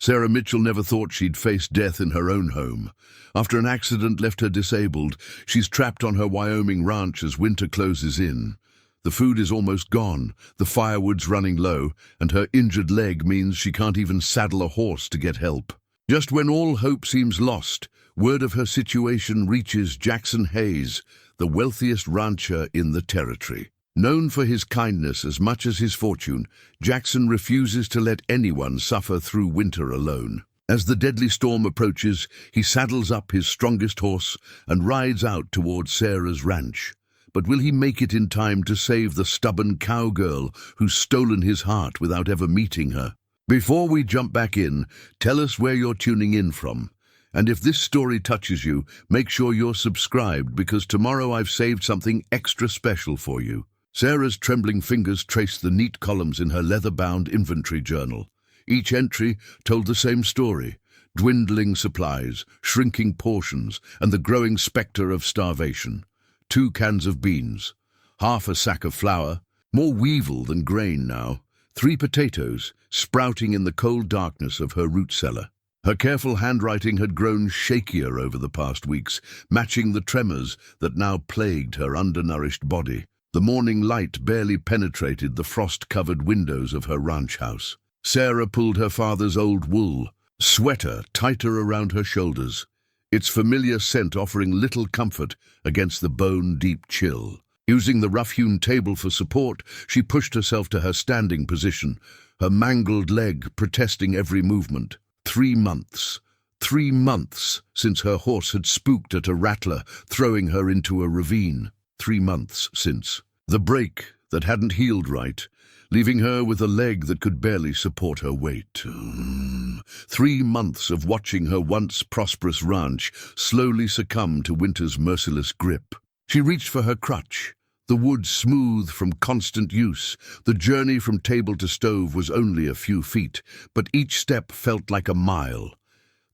Sarah Mitchell never thought she'd face death in her own home. After an accident left her disabled, she's trapped on her Wyoming ranch as winter closes in. The food is almost gone, the firewood's running low, and her injured leg means she can't even saddle a horse to get help. Just when all hope seems lost, word of her situation reaches Jackson Hayes, the wealthiest rancher in the territory. Known for his kindness as much as his fortune, Jackson refuses to let anyone suffer through winter alone. As the deadly storm approaches, he saddles up his strongest horse and rides out towards Sarah's ranch. But will he make it in time to save the stubborn cowgirl who's stolen his heart without ever meeting her? Before we jump back in, tell us where you're tuning in from. And if this story touches you, make sure you're subscribed, because tomorrow I've saved something extra special for you. Sarah's trembling fingers traced the neat columns in her leather-bound inventory journal. Each entry told the same story: dwindling supplies, shrinking portions, and the growing specter of starvation. 2 cans of beans, half a sack of flour, more weevil than grain now, 3 potatoes sprouting in the cold darkness of her root cellar. Her careful handwriting had grown shakier over the past weeks, matching the tremors that now plagued her undernourished body. The morning light barely penetrated the frost-covered windows of her ranch house. Sarah pulled her father's old wool sweater tighter around her shoulders, its familiar scent offering little comfort against the bone-deep chill. Using the rough-hewn table for support, she pushed herself to her standing position, her mangled leg protesting every movement. 3 months. 3 months since her horse had spooked at a rattler, throwing her into a ravine. 3 months since. The break that hadn't healed right, leaving her with a leg that could barely support her weight. 3 months of watching her once prosperous ranch slowly succumb to winter's merciless grip. She reached for her crutch, the wood smooth from constant use. The journey from table to stove was only a few feet, but each step felt like a mile.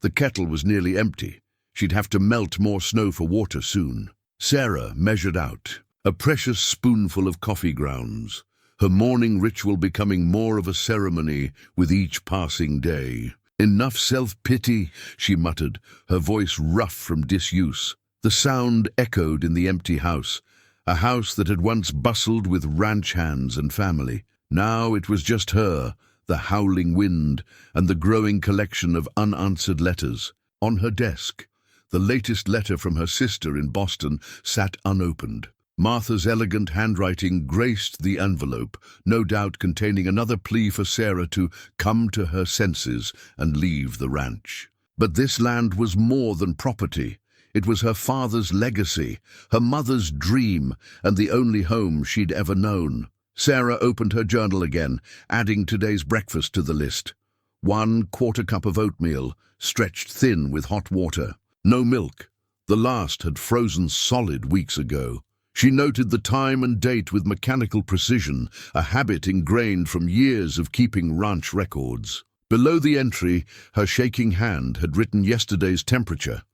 The kettle was nearly empty. She'd have to melt more snow for water soon. Sarah measured out a precious spoonful of coffee grounds, her morning ritual becoming more of a ceremony with each passing day. "Enough self-pity," she muttered, her voice rough from disuse. The sound echoed in the empty house, a house that had once bustled with ranch hands and family. Now it was just her, the howling wind, and the growing collection of unanswered letters. On her desk, the latest letter from her sister in Boston sat unopened. Martha's elegant handwriting graced the envelope, no doubt containing another plea for Sarah to come to her senses and leave the ranch. But this land was more than property. It was her father's legacy, her mother's dream, and the only home she'd ever known. Sarah opened her journal again, adding today's breakfast to the list. 1/4 cup of oatmeal, stretched thin with hot water. No milk. The last had frozen solid weeks ago. She noted the time and date with mechanical precision, a habit ingrained from years of keeping ranch records. Below the entry, her shaking hand had written yesterday's temperature: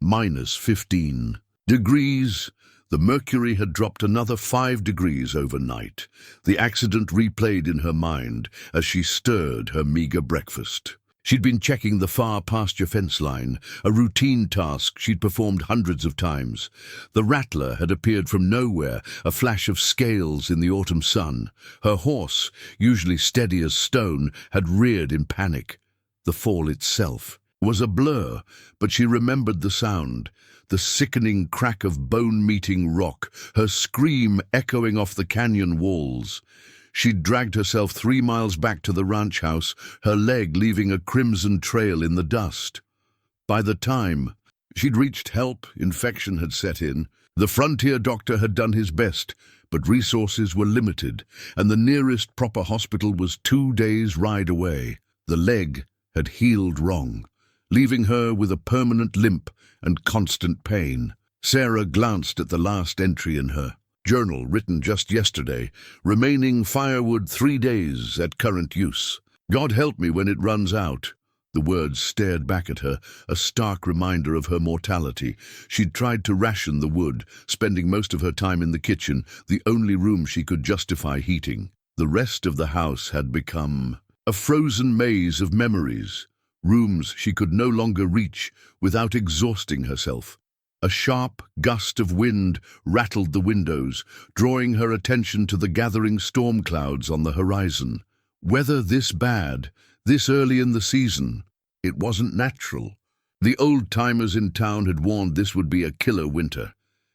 -15 degrees. The mercury had dropped another 5 degrees overnight. The accident replayed in her mind as she stirred her meager breakfast. She'd been checking the far pasture fence line, a routine task she'd performed hundreds of times. The rattler had appeared from nowhere, a flash of scales in the autumn sun. Her horse, usually steady as stone, had reared in panic. The fall itself was a blur, but she remembered the sound, the sickening crack of bone-meeting rock, her scream echoing off the canyon walls. She'd dragged herself 3 miles back to the ranch house, her leg leaving a crimson trail in the dust. By the time she'd reached help, infection had set in. The frontier doctor had done his best, but resources were limited, and the nearest proper hospital was 2 days' ride away. The leg had healed wrong, leaving her with a permanent limp and constant pain. Sarah glanced at the last entry in her journal, written just yesterday: remaining firewood 3 days at current use. God help me when it runs out. The words stared back at her, a stark reminder of her mortality. She'd tried to ration the wood, spending most of her time in the kitchen, the only room she could justify heating. The rest of the house had become a frozen maze of memories. rooms she could no longer reach without exhausting herself. A sharp gust of wind rattled the windows, drawing her attention to the gathering storm clouds on the horizon. Weather this bad, this early in the season, it wasn't natural. The old-timers in town had warned this would be a killer winter,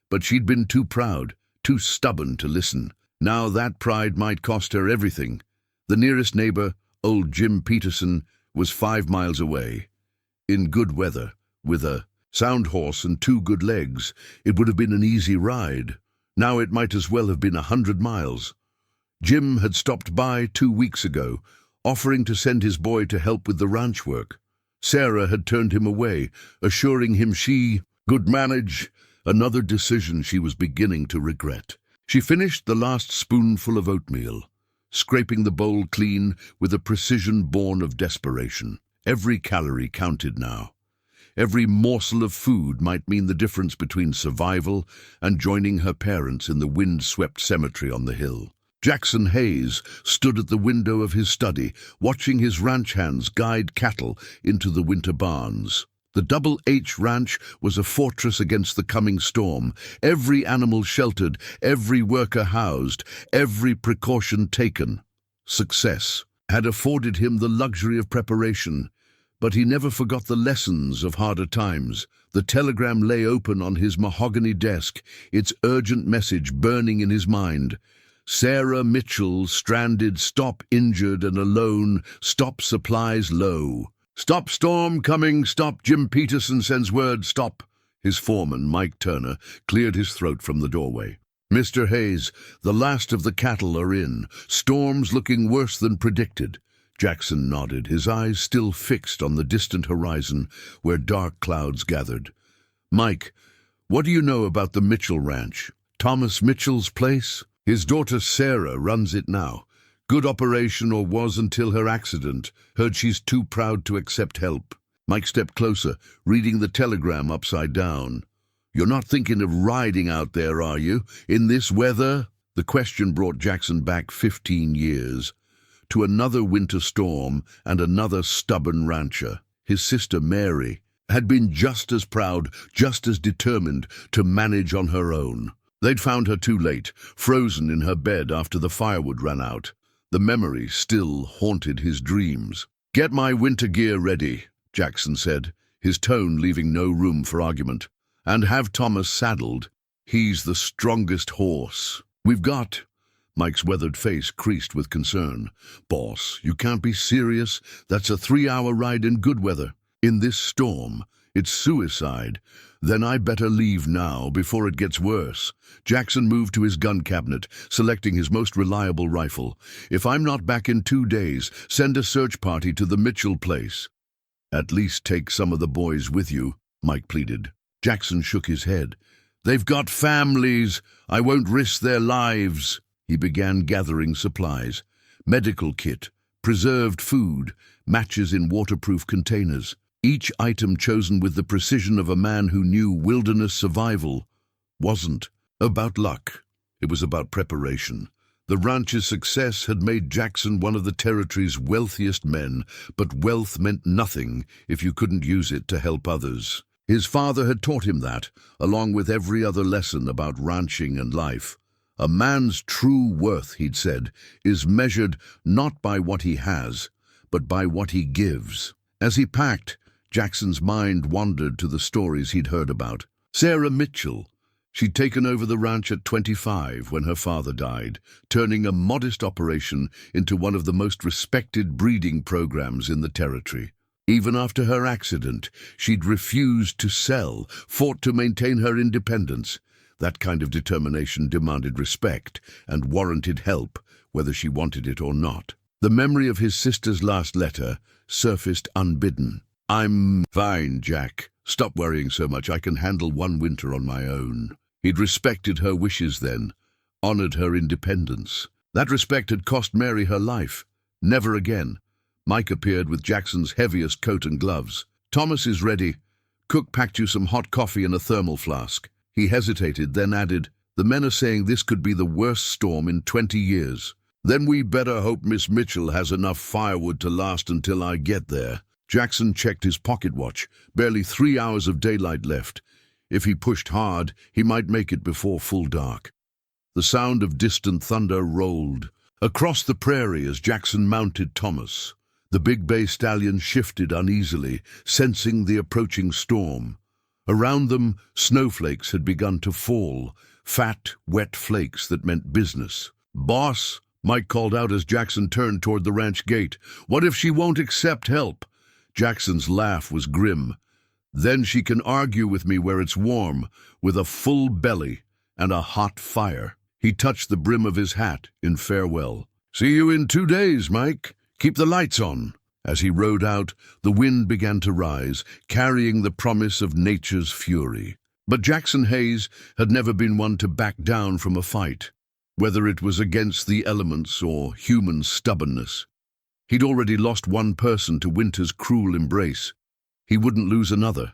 but she'd been too proud, too stubborn to listen. Now that pride might cost her everything. The nearest neighbor, old Jim Peterson, was 5 miles away. In good weather, with a sound horse and 2 good legs, it would have been an easy ride. Now it might as well have been 100 miles. Jim had stopped by 2 weeks ago, offering to send his boy to help with the ranch work. Sarah had turned him away, assuring him she could manage, another decision she was beginning to regret. She finished the last spoonful of oatmeal, scraping the bowl clean with a precision born of desperation. Every calorie counted now. Every morsel of food might mean the difference between survival and joining her parents in the wind-swept cemetery on the hill. Jackson Hayes stood at the window of his study, watching his ranch hands guide cattle into the winter barns. The Double H Ranch was a fortress against the coming storm, every animal sheltered, every worker housed, every precaution taken. Success had afforded him the luxury of preparation, but he never forgot the lessons of harder times. The telegram lay open on his mahogany desk, its urgent message burning in his mind. Sarah Mitchell, stranded, stop injured and alone, stop supplies low. Stop storm coming, stop Jim Peterson sends word, stop. His foreman, Mike Turner, cleared his throat from the doorway. Mr. Hayes, the last of the cattle are in. Storm's looking worse than predicted. Jackson nodded, his eyes still fixed on the distant horizon where dark clouds gathered. Mike, what do you know about the Mitchell Ranch? Thomas Mitchell's place? His daughter Sarah runs it now. Good operation, or was until her accident. Heard she's too proud to accept help. Mike stepped closer, reading the telegram upside down. You're not thinking of riding out there, are you? In this weather? The question brought Jackson back 15 years. To another winter storm and another stubborn rancher. His sister Mary had been just as proud, just as determined to manage on her own. They'd found her too late, frozen in her bed after the firewood ran out. The memory still haunted his dreams. Get my winter gear ready, Jackson said, his tone leaving no room for argument. And have Thomas saddled. He's the strongest horse we've got. Mike's weathered face creased with concern. Boss, you can't be serious. That's a 3-hour ride in good weather. In this storm, it's suicide. Then I better leave now before it gets worse. Jackson moved to his gun cabinet, selecting his most reliable rifle. If I'm not back in 2 days, send a search party to the Mitchell place. At least take some of the boys with you, Mike pleaded. Jackson shook his head. They've got families. I won't risk their lives. He began gathering supplies. Medical kit, preserved food, matches in waterproof containers. Each item chosen with the precision of a man who knew wilderness survival wasn't about luck. It was about preparation. The ranch's success had made Jackson one of the territory's wealthiest men, but wealth meant nothing if you couldn't use it to help others. His father had taught him that, along with every other lesson about ranching and life. A man's true worth, he'd said, is measured not by what he has, but by what he gives. As he packed, Jackson's mind wandered to the stories he'd heard about. Sarah Mitchell. She'd taken over the ranch at 25 when her father died, turning a modest operation into one of the most respected breeding programs in the territory. Even after her accident, she'd refused to sell, fought to maintain her independence. That kind of determination demanded respect and warranted help, whether she wanted it or not. The memory of his sister's last letter surfaced unbidden. I'm fine, Jack. Stop worrying so much. I can handle one winter on my own. He'd respected her wishes then, honored her independence. That respect had cost Mary her life. Never again. Mike appeared with Jackson's heaviest coat and gloves. Thomas is ready. Cook packed you some hot coffee in a thermal flask. He hesitated, then added, the men are saying this could be the worst storm in 20 years. Then we better hope Miss Mitchell has enough firewood to last until I get there. Jackson checked his pocket watch. Barely 3 hours of daylight left. If he pushed hard, he might make it before full dark. The sound of distant thunder rolled across the prairie as Jackson mounted Thomas. The big bay stallion shifted uneasily, sensing the approaching storm. Around them, snowflakes had begun to fall, fat, wet flakes that meant business. "Boss," Mike called out as Jackson turned toward the ranch gate. "What if she won't accept help?" Jackson's laugh was grim. "Then she can argue with me where it's warm, with a full belly and a hot fire." He touched the brim of his hat in farewell. "See you in 2 days, Mike. Keep the lights on." As he rode out, the wind began to rise, carrying the promise of nature's fury. But Jackson Hayes had never been one to back down from a fight, whether it was against the elements or human stubbornness. He'd already lost one person to winter's cruel embrace. He wouldn't lose another,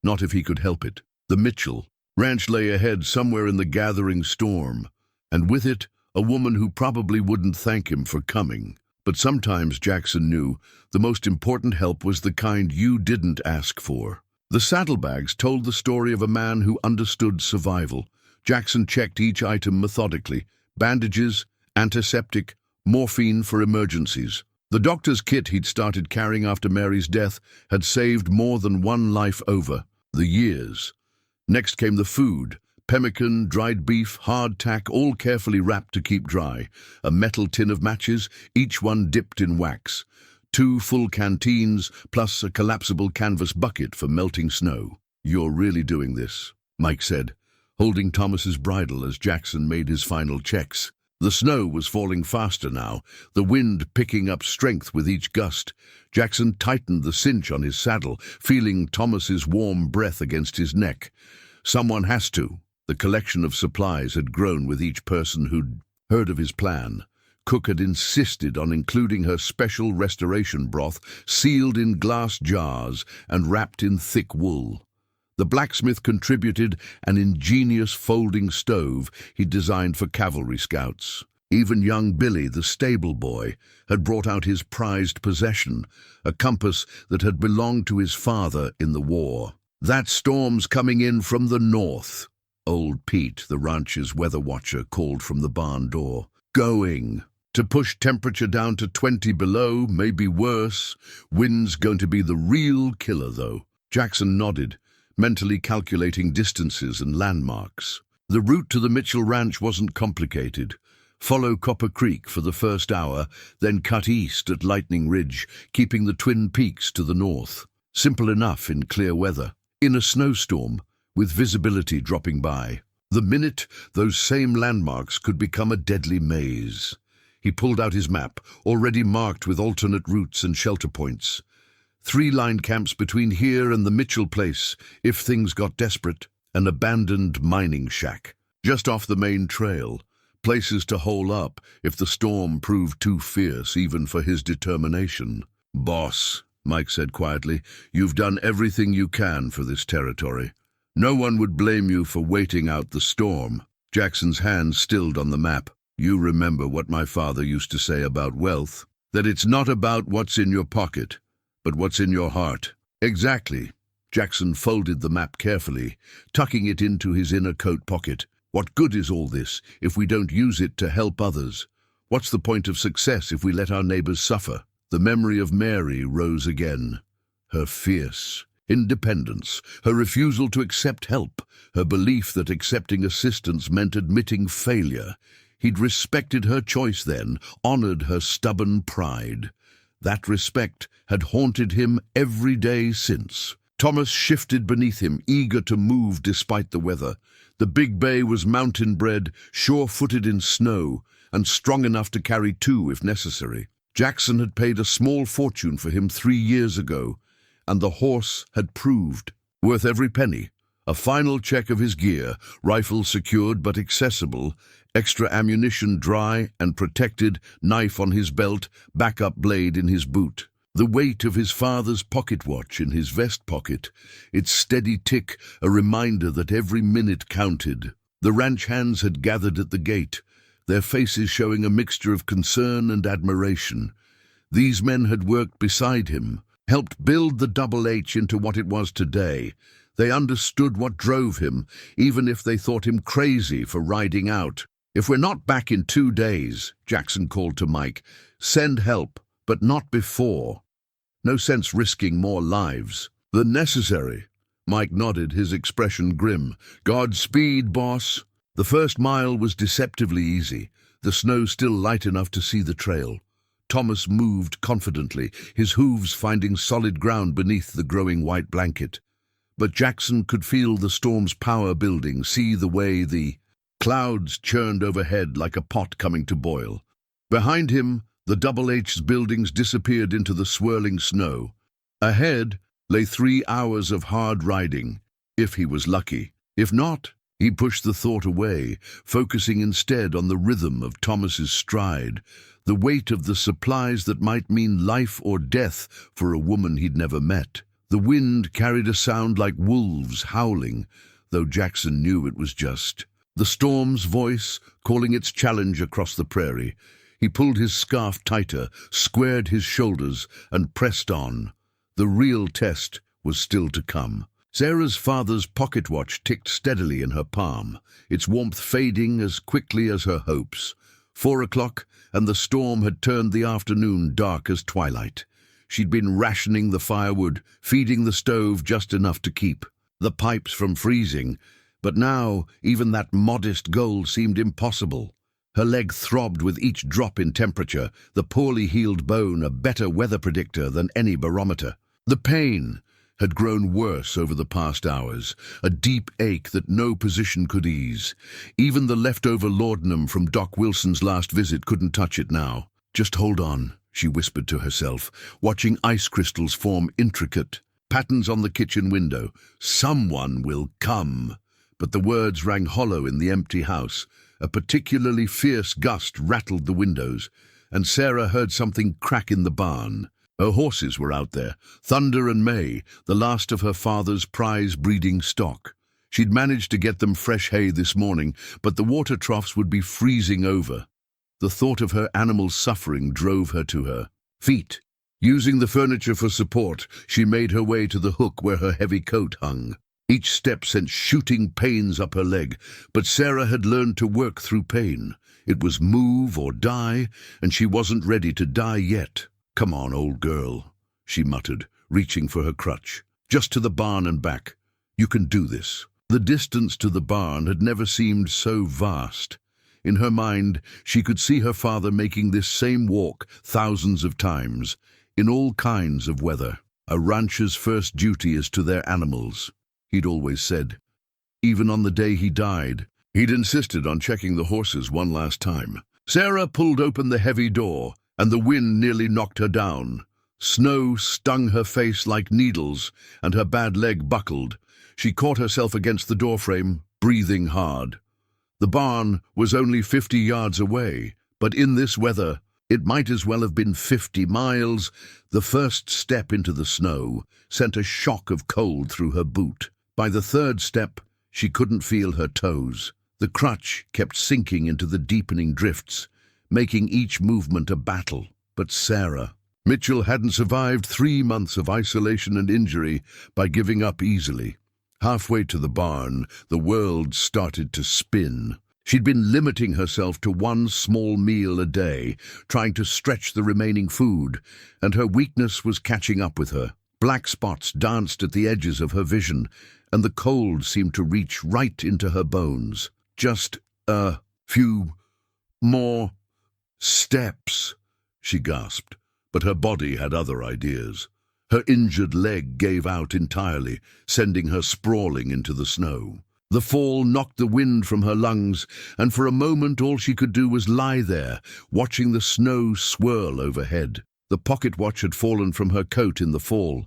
not if he could help it. The Mitchell ranch lay ahead somewhere in the gathering storm, and with it, a woman who probably wouldn't thank him for coming. But sometimes, Jackson knew, the most important help was the kind you didn't ask for. The saddlebags told the story of a man who understood survival. Jackson checked each item methodically: bandages, antiseptic, morphine for emergencies. The doctor's kit he'd started carrying after Mary's death had saved more than one life over the years. Next came the food: pemmican, dried beef, hardtack, all carefully wrapped to keep dry. A metal tin of matches, each one dipped in wax. 2 full canteens, plus a collapsible canvas bucket for melting snow. "You're really doing this," Mike said, holding Thomas's bridle as Jackson made his final checks. The snow was falling faster now, the wind picking up strength with each gust. Jackson tightened the cinch on his saddle, feeling Thomas's warm breath against his neck. Someone has to. The collection of supplies had grown with each person who'd heard of his plan. Cook had insisted on including her special restoration broth, sealed in glass jars and wrapped in thick wool. The blacksmith contributed an ingenious folding stove he'd designed for cavalry scouts. Even young Billy, the stable boy, had brought out his prized possession, a compass that had belonged to his father in the war. "That storm's coming in from the north," old Pete, the ranch's weather watcher, called from the barn door. "Going to push temperature down to 20 below, maybe worse. Wind's going to be the real killer, though." Jackson nodded, mentally calculating distances and landmarks. The route to the Mitchell Ranch wasn't complicated. Follow Copper Creek for the first hour, then cut east at Lightning Ridge, keeping the Twin Peaks to the north. Simple enough in clear weather. In a snowstorm, with visibility dropping by, the minute those same landmarks could become a deadly maze. He pulled out his map, already marked with alternate routes and shelter points. 3 line camps between here and the Mitchell place, if things got desperate. An abandoned mining shack, just off the main trail. Places to hole up if the storm proved too fierce even for his determination. "Boss," Mike said quietly, "you've done everything you can for this territory. No one would blame you for waiting out the storm." Jackson's hand stilled on the map. "You remember what my father used to say about wealth? That it's not about what's in your pocket, but what's in your heart." "Exactly." Jackson folded the map carefully, tucking it into his inner coat pocket. "What good is all this if we don't use it to help others? What's the point of success if we let our neighbors suffer?" The memory of Mary rose again. Her fierce independence, her refusal to accept help, her belief that accepting assistance meant admitting failure. He'd respected her choice then, honored her stubborn pride. That respect had haunted him every day since. Thomas shifted beneath him, eager to move despite the weather. The big bay was mountain-bred, sure-footed in snow, and strong enough to carry 2 if necessary. Jackson had paid a small fortune for him 3 years ago, and the horse had proved worth every penny. A final check of his gear, rifle secured but accessible, extra ammunition dry and protected, knife on his belt, backup blade in his boot. The weight of his father's pocket watch in his vest pocket, its steady tick a reminder that every minute counted. The ranch hands had gathered at the gate, their faces showing a mixture of concern and admiration. These men had worked beside him, helped build the Double H into what it was today. They understood what drove him, even if they thought him crazy for riding out. "If we're not back in 2 days," Jackson called to Mike, "send help, but not before. No sense risking more lives than necessary." Mike nodded, his expression grim. "Godspeed, boss." The first mile was deceptively easy, the snow still light enough to see the trail. Thomas moved confidently, his hooves finding solid ground beneath the growing white blanket. But Jackson could feel the storm's power building, see the way the clouds churned overhead like a pot coming to boil. Behind him, the Double H's buildings disappeared into the swirling snow. Ahead lay 3 hours of hard riding, if he was lucky. If not, he pushed the thought away, focusing instead on the rhythm of Thomas's stride, the weight of the supplies that might mean life or death for a woman he'd never met. The wind carried a sound like wolves howling, though Jackson knew it was just the storm's voice calling its challenge across the prairie. He pulled his scarf tighter, squared his shoulders, and pressed on. The real test was still to come. Sarah's father's pocket watch ticked steadily in her palm, its warmth fading as quickly as her hopes. 4 o'clock, and the storm had turned the afternoon dark as twilight. She'd been rationing the firewood, feeding the stove just enough to keep the pipes from freezing, but now even that modest goal seemed impossible. Her leg throbbed with each drop in temperature, the poorly healed bone a better weather predictor than any barometer. The pain had grown worse over the past hours, a deep ache that no position could ease. Even the leftover laudanum from Doc Wilson's last visit couldn't touch it now. "Just hold on," she whispered to herself, watching ice crystals form intricate patterns on the kitchen window. "Someone will come." But the words rang hollow in the empty house. A particularly fierce gust rattled the windows, and Sarah heard something crack in the barn. Her horses were out there, Thunder and May, the last of her father's prize breeding stock. She'd managed to get them fresh hay this morning, but the water troughs would be freezing over. The thought of her animals' suffering drove her to her feet. Using the furniture for support, she made her way to the hook where her heavy coat hung. Each step sent shooting pains up her leg, but Sarah had learned to work through pain. It was move or die, and she wasn't ready to die yet. "Come on, old girl," she muttered, reaching for her crutch. "Just to the barn and back. You can do this." The distance to the barn had never seemed so vast. In her mind, she could see her father making this same walk thousands of times, in all kinds of weather. A rancher's first duty is to their animals, he'd always said. Even on the day he died, he'd insisted on checking the horses one last time. Sarah pulled open the heavy door, and the wind nearly knocked her down. Snow stung her face like needles, and her bad leg buckled. She caught herself against the doorframe, breathing hard. The barn was only 50 yards away, but in this weather, it might as well have been 50 miles. The first step into the snow sent a shock of cold through her boot. By the third step, she couldn't feel her toes. The crutch kept sinking into the deepening drifts, making each movement a battle. But Sarah Mitchell hadn't survived 3 months of isolation and injury by giving up easily. Halfway to the barn, the world started to spin. She'd been limiting herself to 1 small meal a day, trying to stretch the remaining food, and her weakness was catching up with her. Black spots danced at the edges of her vision, and the cold seemed to reach right into her bones. "Just a few more steps," she gasped, but her body had other ideas. Her injured leg gave out entirely, sending her sprawling into the snow. The fall knocked the wind from her lungs, and for a moment all she could do was lie there, watching the snow swirl overhead. The pocket watch had fallen from her coat in the fall.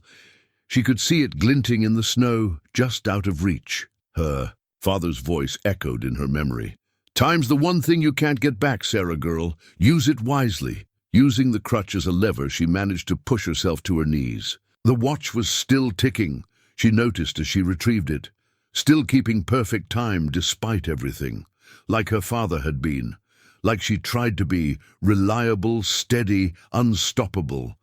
She could see it glinting in the snow, just out of reach. Her father's voice echoed in her memory. "Time's the one thing you can't get back, Sarah girl. Use it wisely." Using the crutch as a lever, she managed to push herself to her knees. The watch was still ticking, she noticed as she retrieved it, still keeping perfect time despite everything, like her father had been, like she tried to be, reliable, steady, unstoppable.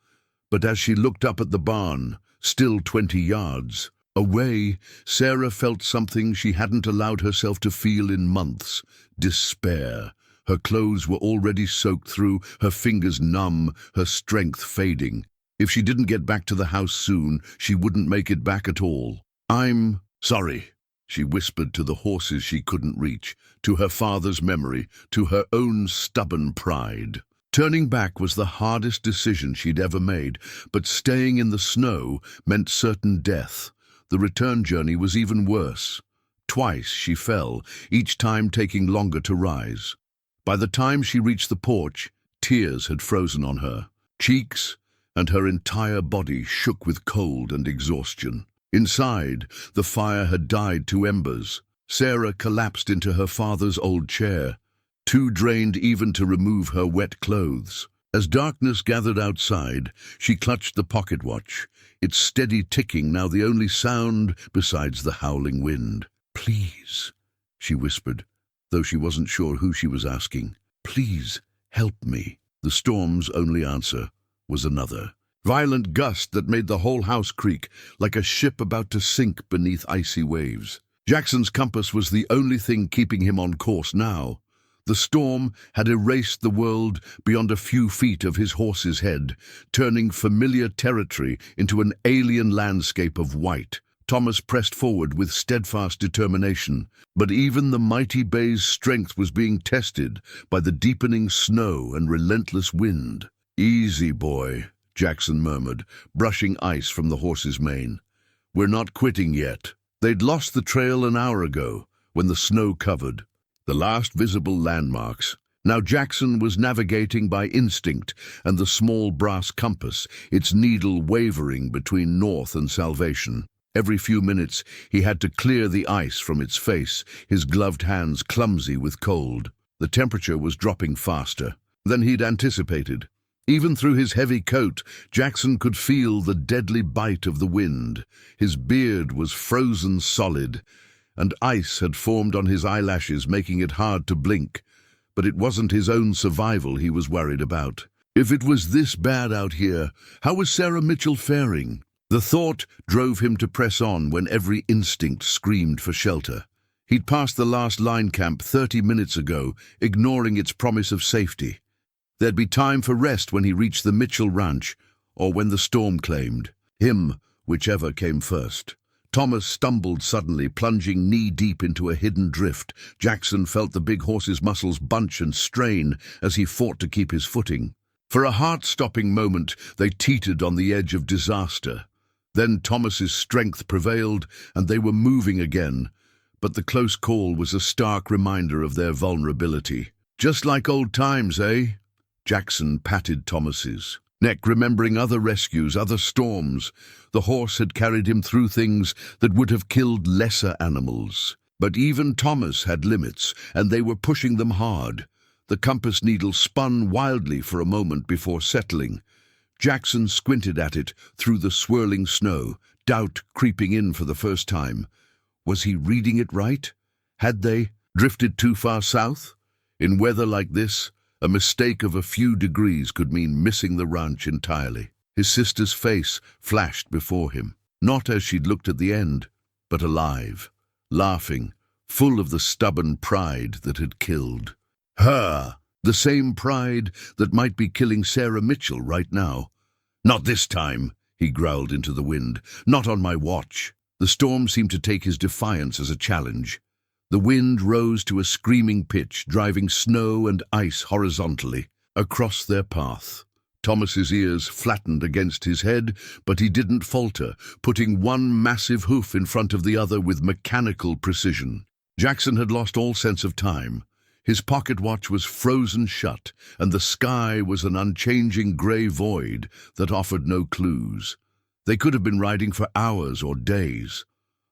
But as she looked up at the barn, still 20 yards away, Sarah felt something she hadn't allowed herself to feel in months: despair. Her clothes were already soaked through, her fingers numb, her strength fading. If she didn't get back to the house soon, she wouldn't make it back at all. "I'm sorry," she whispered to the horses she couldn't reach, to her father's memory, to her own stubborn pride. Turning back was the hardest decision she'd ever made, but staying in the snow meant certain death. The return journey was even worse. Twice she fell, each time taking longer to rise. By the time she reached the porch, tears had frozen on her cheeks, and her entire body shook with cold and exhaustion. Inside, the fire had died to embers. Sarah collapsed into her father's old chair, too drained even to remove her wet clothes. As darkness gathered outside, she clutched the pocket watch, its steady ticking now the only sound besides the howling wind. "Please," she whispered, though she wasn't sure who she was asking. "Please, help me." The storm's only answer was another violent gust that made the whole house creak, like a ship about to sink beneath icy waves. Jackson's compass was the only thing keeping him on course now. The storm had erased the world beyond a few feet of his horse's head, turning familiar territory into an alien landscape of white. Thomas pressed forward with steadfast determination, but even the mighty bay's strength was being tested by the deepening snow and relentless wind. "Easy, boy," Jackson murmured, brushing ice from the horse's mane. "We're not quitting yet." They'd lost the trail an hour ago, when the snow covered the last visible landmarks. Now Jackson was navigating by instinct and the small brass compass, its needle wavering between north and salvation. Every few minutes he had to clear the ice from its face, his gloved hands clumsy with cold. The temperature was dropping faster than he'd anticipated. Even through his heavy coat, Jackson could feel the deadly bite of the wind. His beard was frozen solid, and ice had formed on his eyelashes, making it hard to blink. But it wasn't his own survival he was worried about. If it was this bad out here, how was Sarah Mitchell faring? The thought drove him to press on when every instinct screamed for shelter. He'd passed the last line camp 30 minutes ago, ignoring its promise of safety. There'd be time for rest when he reached the Mitchell ranch, or when the storm claimed him, whichever came first. Thomas stumbled suddenly, plunging knee-deep into a hidden drift. Jackson felt the big horse's muscles bunch and strain as he fought to keep his footing. For a heart-stopping moment, they teetered on the edge of disaster. Then Thomas's strength prevailed, and they were moving again. But the close call was a stark reminder of their vulnerability. "Just like old times, eh?" Jackson patted Thomas's neck, remembering other rescues, other storms. The horse had carried him through things that would have killed lesser animals. But even Thomas had limits, and they were pushing them hard. The compass needle spun wildly for a moment before settling. Jackson squinted at it through the swirling snow, doubt creeping in for the first time. Was he reading it right? Had they drifted too far south? In weather like this, a mistake of a few degrees could mean missing the ranch entirely. His sister's face flashed before him, not as she'd looked at the end, but alive, laughing, full of the stubborn pride that had killed her. The same pride that might be killing Sarah Mitchell right now. "Not this time," he growled into the wind. "Not on my watch." The storm seemed to take his defiance as a challenge. The wind rose to a screaming pitch, driving snow and ice horizontally across their path. Thomas's ears flattened against his head, but he didn't falter, putting one massive hoof in front of the other with mechanical precision. Jackson had lost all sense of time. His pocket watch was frozen shut, and the sky was an unchanging grey void that offered no clues. They could have been riding for hours or days.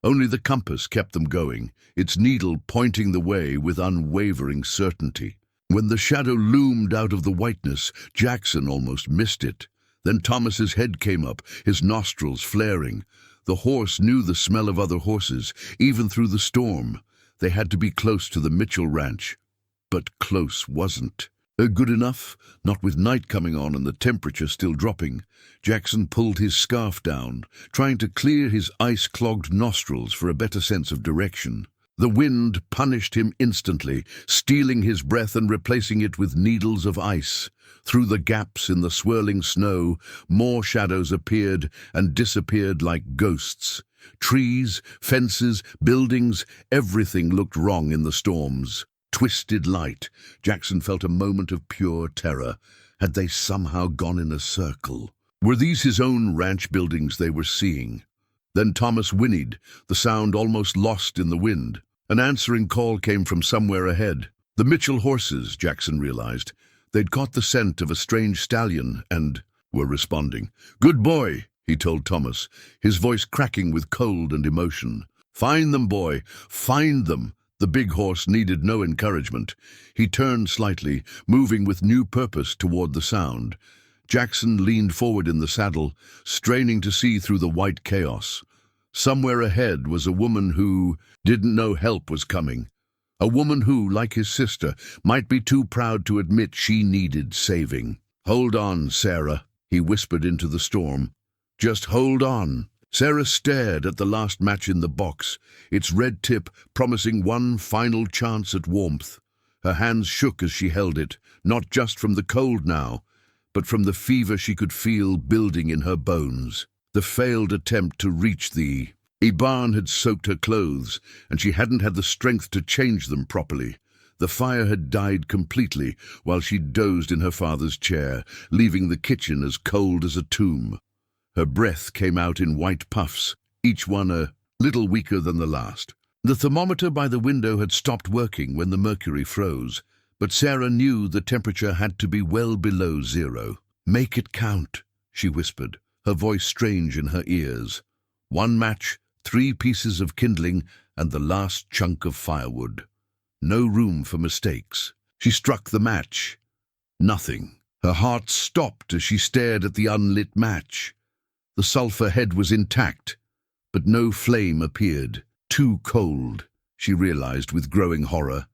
Only the compass kept them going, its needle pointing the way with unwavering certainty. When the shadow loomed out of the whiteness, Jackson almost missed it. Then Thomas's head came up, his nostrils flaring. The horse knew the smell of other horses, even through the storm. They had to be close to the Mitchell ranch. But close wasn't. Good enough? Not with night coming on and the temperature still dropping. Jackson pulled his scarf down, trying to clear his ice-clogged nostrils for a better sense of direction. The wind punished him instantly, stealing his breath and replacing it with needles of ice. Through the gaps in the swirling snow, more shadows appeared and disappeared like ghosts. Trees, fences, buildings, everything looked wrong in the storms. Twisted light. Jackson felt a moment of pure terror. Had they somehow gone in a circle? Were these his own ranch buildings they were seeing? Then Thomas whinnied, the sound almost lost in the wind. An answering call came from somewhere ahead. The Mitchell horses, Jackson realized. They'd caught the scent of a strange stallion and were responding. "Good boy," he told Thomas, his voice cracking with cold and emotion. "Find them, boy, find them." The big horse needed no encouragement. He turned slightly, moving with new purpose toward the sound. Jackson leaned forward in the saddle, straining to see through the white chaos. Somewhere ahead was a woman who didn't know help was coming. A woman who, like his sister, might be too proud to admit she needed saving. "Hold on, Sarah," he whispered into the storm. "Just hold on." Sarah stared at the last match in the box, its red tip promising one final chance at warmth. Her hands shook as she held it, not just from the cold now, but from the fever she could feel building in her bones. The failed attempt to reach the barn had soaked her clothes, and she hadn't had the strength to change them properly. The fire had died completely while she dozed in her father's chair, leaving the kitchen as cold as a tomb. Her breath came out in white puffs, each one a little weaker than the last. The thermometer by the window had stopped working when the mercury froze, but Sarah knew the temperature had to be well below zero. "Make it count," she whispered, her voice strange in her ears. One match, 3 pieces of kindling, and the last chunk of firewood. No room for mistakes. She struck the match. Nothing. Her heart stopped as she stared at the unlit match. The sulfur head was intact, but no flame appeared. Too cold, she realized with growing horror.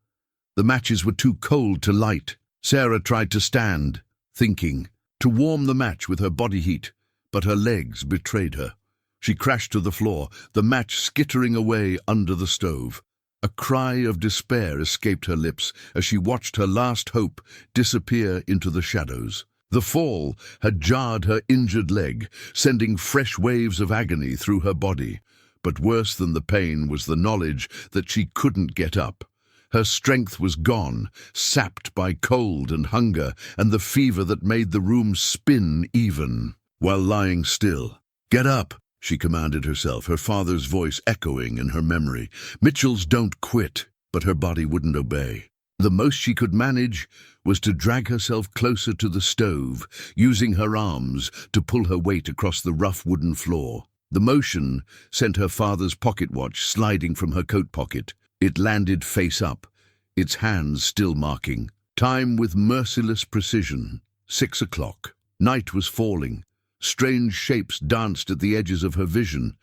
The matches were too cold to light. Sarah tried to stand, thinking, to warm the match with her body heat, but her legs betrayed her. She crashed to the floor, the match skittering away under the stove. A cry of despair escaped her lips as she watched her last hope disappear into the shadows. The fall had jarred her injured leg, sending fresh waves of agony through her body. But worse than the pain was the knowledge that she couldn't get up. Her strength was gone, sapped by cold and hunger and the fever that made the room spin even. While lying still, "Get up," she commanded herself, her father's voice echoing in her memory. Mitchells don't quit, but her body wouldn't obey. The most she could manage was to drag herself closer to the stove, using her arms to pull her weight across the rough wooden floor. The motion sent her father's pocket watch sliding from her coat pocket. It landed face up, its hands still marking time with merciless precision. 6 o'clock. Night was falling. Strange shapes danced at the edges of her vision.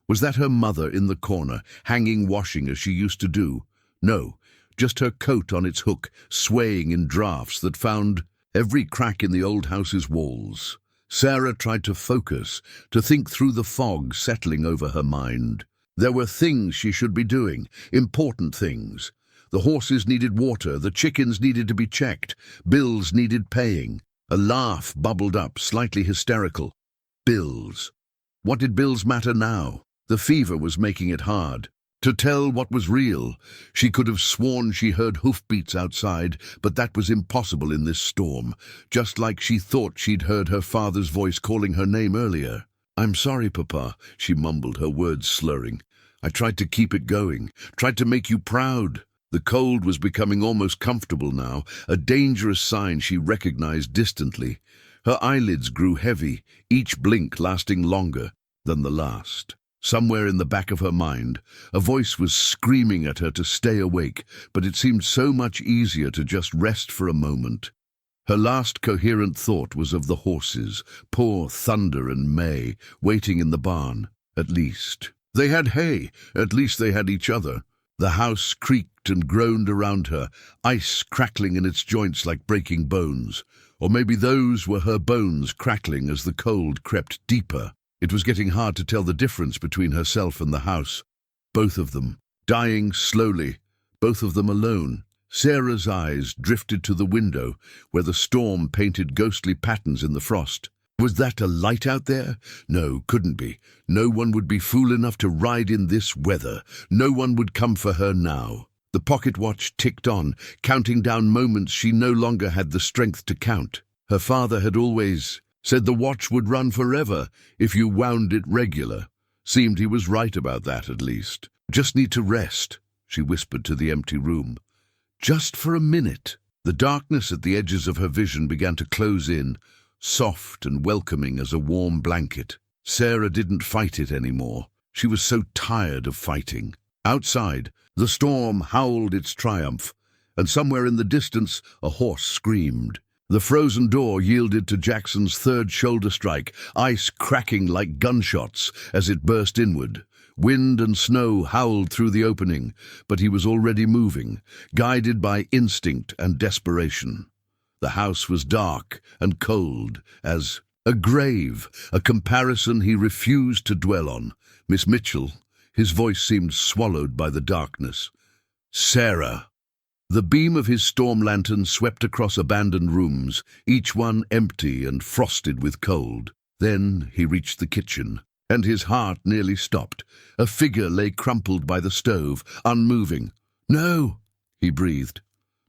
Was that her mother in the corner, hanging washing as she used to do? No. Just her coat on its hook, swaying in drafts that found every crack in the old house's walls. Sarah tried to focus, to think through the fog settling over her mind. There were things she should be doing, important things. The horses needed water, the chickens needed to be checked, bills needed paying. A laugh bubbled up, slightly hysterical. Bills. What did bills matter now? The fever was making it hard to tell what was real. She could have sworn she heard hoofbeats outside, but that was impossible in this storm, just like she thought she'd heard her father's voice calling her name earlier. "I'm sorry, Papa," she mumbled, her words slurring. "I tried to keep it going, tried to make you proud." The cold was becoming almost comfortable now, a dangerous sign she recognized distantly. Her eyelids grew heavy, each blink lasting longer than the last. Somewhere in the back of her mind, a voice was screaming at her to stay awake, but it seemed so much easier to just rest for a moment. Her last coherent thought was of the horses, poor Thunder and May, waiting in the barn. At least they had hay, at least they had each other. The house creaked and groaned around her, ice crackling in its joints like breaking bones. Or maybe those were her bones crackling as the cold crept deeper. It was getting hard to tell the difference between herself and the house. Both of them, dying slowly, both of them alone. Sarah's eyes drifted to the window, where the storm painted ghostly patterns in the frost. Was that a light out there? No, couldn't be. No one would be fool enough to ride in this weather. No one would come for her now. The pocket watch ticked on, counting down moments she no longer had the strength to count. Her father had always said the watch would run forever if you wound it regular. Seemed he was right about that, at least. Just need to rest, she whispered to the empty room. Just for a minute. The darkness at the edges of her vision began to close in, soft and welcoming as a warm blanket. Sarah didn't fight it anymore. She was so tired of fighting. Outside, the storm howled its triumph, and somewhere in the distance a horse screamed. The frozen door yielded to Jackson's third shoulder strike, ice cracking like gunshots as it burst inward. Wind and snow howled through the opening, but he was already moving, guided by instinct and desperation. The house was dark and cold as a grave, a comparison he refused to dwell on. Miss Mitchell, his voice seemed swallowed by the darkness. Sarah. The beam of his storm lantern swept across abandoned rooms, each one empty and frosted with cold. Then he reached the kitchen, and his heart nearly stopped. A figure lay crumpled by the stove, unmoving. No, he breathed.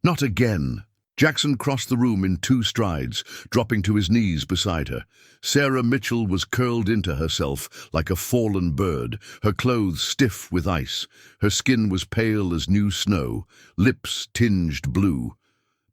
Not again. Jackson crossed the room in 2 strides, dropping to his knees beside her. Sarah Mitchell was curled into herself like a fallen bird, her clothes stiff with ice. Her skin was pale as new snow, lips tinged blue.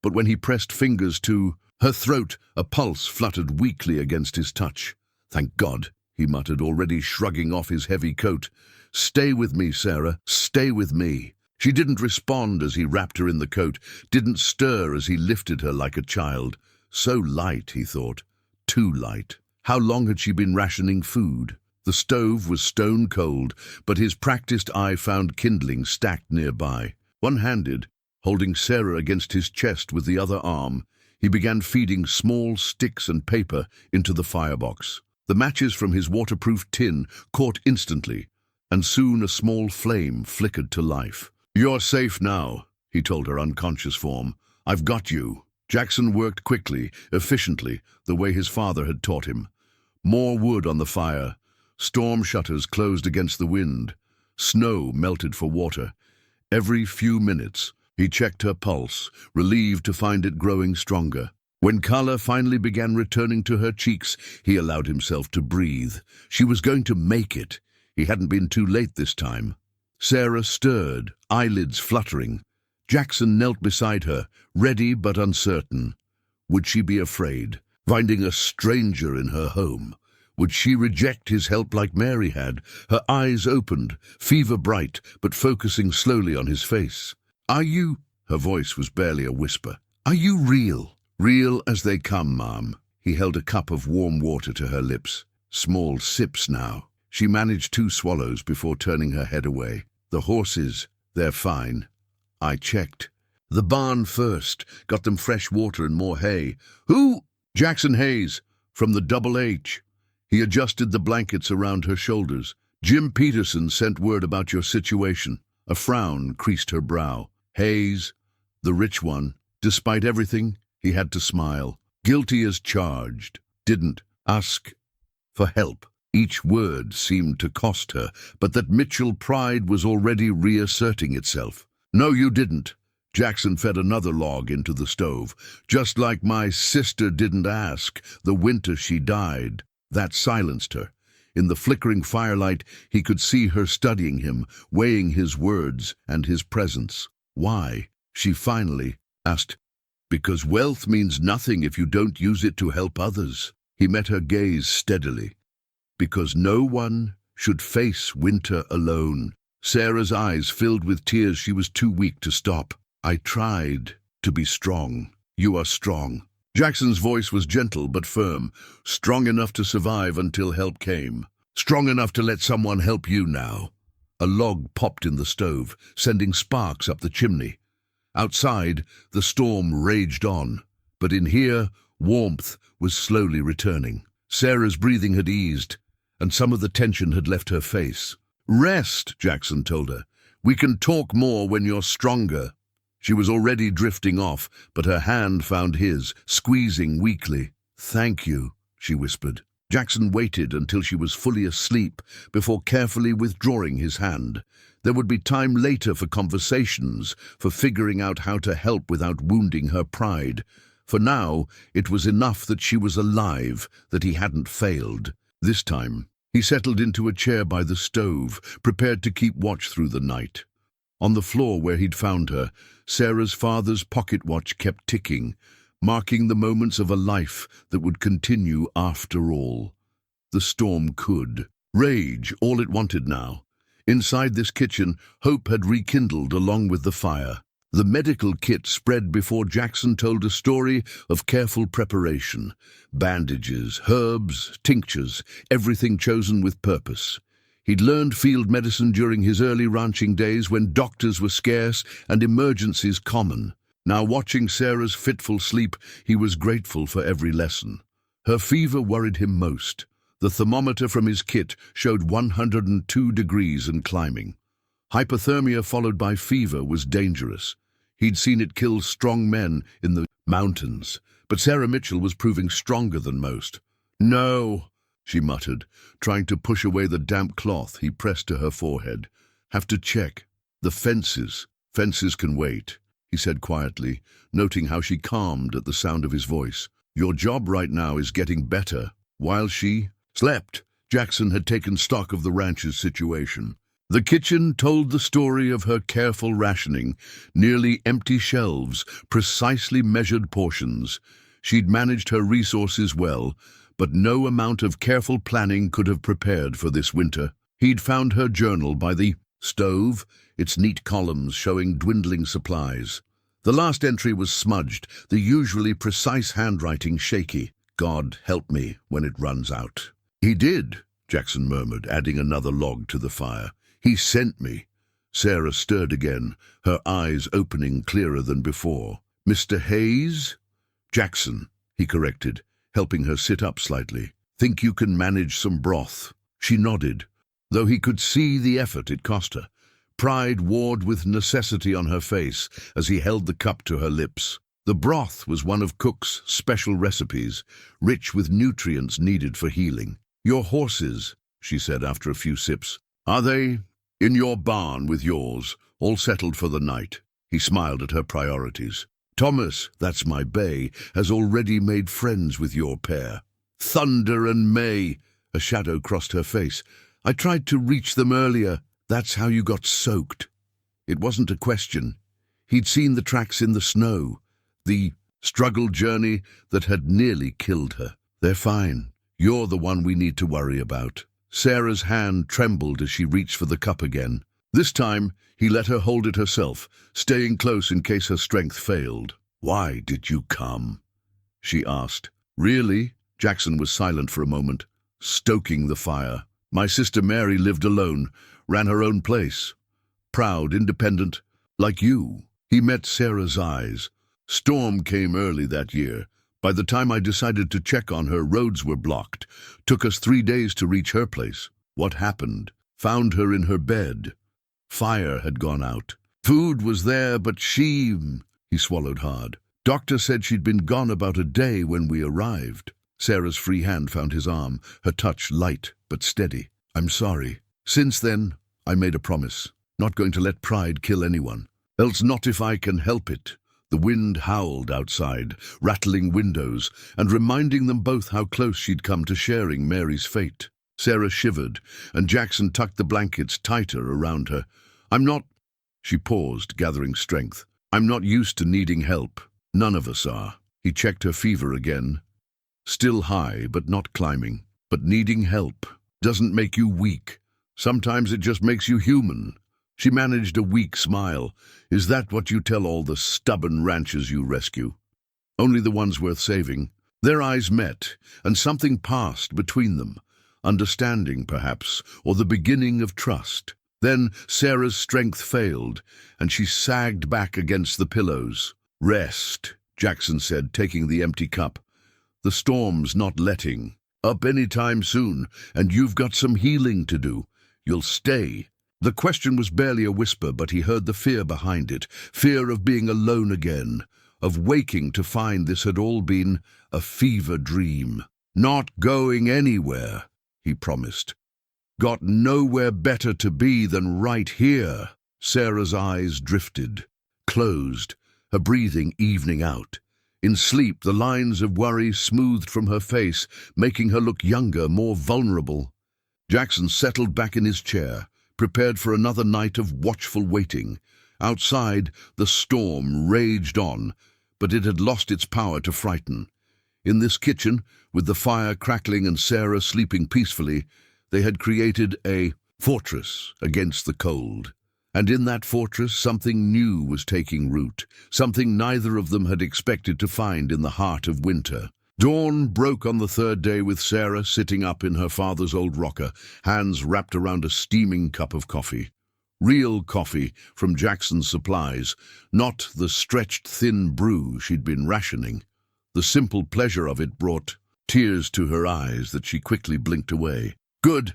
But when he pressed fingers to her throat, a pulse fluttered weakly against his touch. Thank God, he muttered, already shrugging off his heavy coat. Stay with me, Sarah, stay with me. She didn't respond as he wrapped her in the coat, didn't stir as he lifted her like a child. So light, he thought. Too light. How long had she been rationing food? The stove was stone cold, but his practiced eye found kindling stacked nearby. One-handed, holding Sarah against his chest with the other arm, he began feeding small sticks and paper into the firebox. The matches from his waterproof tin caught instantly, and soon a small flame flickered to life. You're safe now, he told her unconscious form. I've got you. Jackson worked quickly, efficiently, the way his father had taught him. More wood on the fire. Storm shutters closed against the wind. Snow melted for water. Every few minutes, he checked her pulse, relieved to find it growing stronger. When color finally began returning to her cheeks, he allowed himself to breathe. She was going to make it. He hadn't been too late this time. Sarah stirred, eyelids fluttering. Jackson knelt beside her, ready but uncertain. Would she be afraid, finding a stranger in her home? Would she reject his help like Mary had? Her eyes opened, fever bright, but focusing slowly on his face. Are you? Her voice was barely a whisper. Are you real? Real as they come, Mom. He held a cup of warm water to her lips. Small sips now. She managed 2 swallows before turning her head away. The horses, they're fine. I checked. The barn first, got them fresh water and more hay. Who? Jackson Hayes, from the Double H. He adjusted the blankets around her shoulders. Jim Peterson sent word about your situation. A frown creased her brow. Hayes, the rich one. Despite everything, he had to smile. Guilty as charged. Didn't ask for help. Each word seemed to cost her, but that Mitchell pride was already reasserting itself. No, you didn't. Jackson fed another log into the stove. Just like my sister didn't ask, the winter she died. That silenced her. In the flickering firelight, he could see her studying him, weighing his words and his presence. Why? She finally asked. Because wealth means nothing if you don't use it to help others. He met her gaze steadily. Because no one should face winter alone. Sarah's eyes filled with tears. She was too weak to stop. I tried to be strong. You are strong. Jackson's voice was gentle but firm, strong enough to survive until help came. Strong enough to let someone help you now. A log popped in the stove, sending sparks up the chimney. Outside, the storm raged on, but in here, warmth was slowly returning. Sarah's breathing had eased, and some of the tension had left her face. "Rest," Jackson told her. "We can talk more when you're stronger." She was already drifting off, but her hand found his, squeezing weakly. "Thank you," she whispered. Jackson waited until she was fully asleep before carefully withdrawing his hand. There would be time later for conversations, for figuring out how to help without wounding her pride. For now, it was enough that she was alive, that he hadn't failed. This time, he settled into a chair by the stove, prepared to keep watch through the night. On the floor where he'd found her, Sarah's father's pocket watch kept ticking, marking the moments of a life that would continue after all. The storm could rage all it wanted now. Inside this kitchen, hope had rekindled along with the fire. The medical kit spread before Jackson told a story of careful preparation. Bandages, herbs, tinctures, everything chosen with purpose. He'd learned field medicine during his early ranching days when doctors were scarce and emergencies common. Now, watching Sarah's fitful sleep, he was grateful for every lesson. Her fever worried him most. The thermometer from his kit showed 102 degrees and climbing. Hypothermia followed by fever was dangerous. He'd seen it kill strong men in the mountains, but Sarah Mitchell was proving stronger than most. "No," she muttered, trying to push away the damp cloth he pressed to her forehead. "Have to check. The fences. Fences can wait," he said quietly, noting how she calmed at the sound of his voice. "Your job right now is getting better." While she slept, Jackson had taken stock of the ranch's situation. The kitchen told the story of her careful rationing, nearly empty shelves, precisely measured portions. She'd managed her resources well, but no amount of careful planning could have prepared for this winter. He'd found her journal by the stove, its neat columns showing dwindling supplies. The last entry was smudged, the usually precise handwriting shaky. "God help me when it runs out." "He did," Jackson murmured, adding another log to the fire. "He sent me." Sarah stirred again, her eyes opening clearer than before. "Mr. Hayes?" "Jackson," he corrected, helping her sit up slightly. "Think you can manage some broth?" She nodded, though he could see the effort it cost her. Pride warred with necessity on her face as he held the cup to her lips. The broth was one of Cook's special recipes, rich with nutrients needed for healing. "Your horses," she said after a few sips. "Are they in your barn with yours, all settled for the night?" He smiled at her priorities. "Thomas, that's my bay, has already made friends with your pair." "Thunder and May!" A shadow crossed her face. "I tried to reach them earlier." "That's how you got soaked." It wasn't a question. He'd seen the tracks in the snow, the struggle journey that had nearly killed her. "They're fine. You're the one we need to worry about." Sarah's hand trembled as she reached for the cup again. This time, he let her hold it herself, staying close in case her strength failed. "Why did you come?" she asked. "Really?" Jackson was silent for a moment, stoking the fire. "My sister Mary lived alone, ran her own place. Proud, independent, like you." He met Sarah's eyes. "Storm came early that year. By the time I decided to check on her, roads were blocked. Took us 3 days to reach her place. What happened? Found her in her bed. Fire had gone out. Food was there, but she..." He swallowed hard. "Doctor said she'd been gone about a day when we arrived." Sarah's free hand found his arm, her touch light but steady. "I'm sorry. Since then, I made a promise. Not going to let pride kill anyone. Else not if I can help it." The wind howled outside, rattling windows, and reminding them both how close she'd come to sharing Mary's fate. Sarah shivered, and Jackson tucked the blankets tighter around her. "I'm not..." She paused, gathering strength. "I'm not used to needing help. None of us are." He checked her fever again. Still high, but not climbing. "But needing help doesn't make you weak. Sometimes it just makes you human." She managed a weak smile. "Is that what you tell all the stubborn ranchers you rescue?" "Only the ones worth saving." Their eyes met, and something passed between them. Understanding, perhaps, or the beginning of trust. Then Sarah's strength failed, and she sagged back against the pillows. "Rest," Jackson said, taking the empty cup. "The storm's not letting up any time soon, and you've got some healing to do. You'll stay." The question was barely a whisper, but he heard the fear behind it, fear of being alone again, of waking to find this had all been a fever dream. "Not going anywhere," he promised. "Got nowhere better to be than right here." Sarah's eyes drifted, closed, her breathing evening out. In sleep, the lines of worry smoothed from her face, making her look younger, more vulnerable. Jackson settled back in his chair, prepared for another night of watchful waiting. Outside, the storm raged on, but it had lost its power to frighten. In this kitchen, with the fire crackling and Sarah sleeping peacefully, they had created a fortress against the cold. And in that fortress, something new was taking root, something neither of them had expected to find in the heart of winter. Dawn broke on the third day with Sarah sitting up in her father's old rocker, hands wrapped around a steaming cup of coffee. Real coffee from Jackson's supplies, not the stretched thin brew she'd been rationing. The simple pleasure of it brought tears to her eyes that she quickly blinked away. "Good?"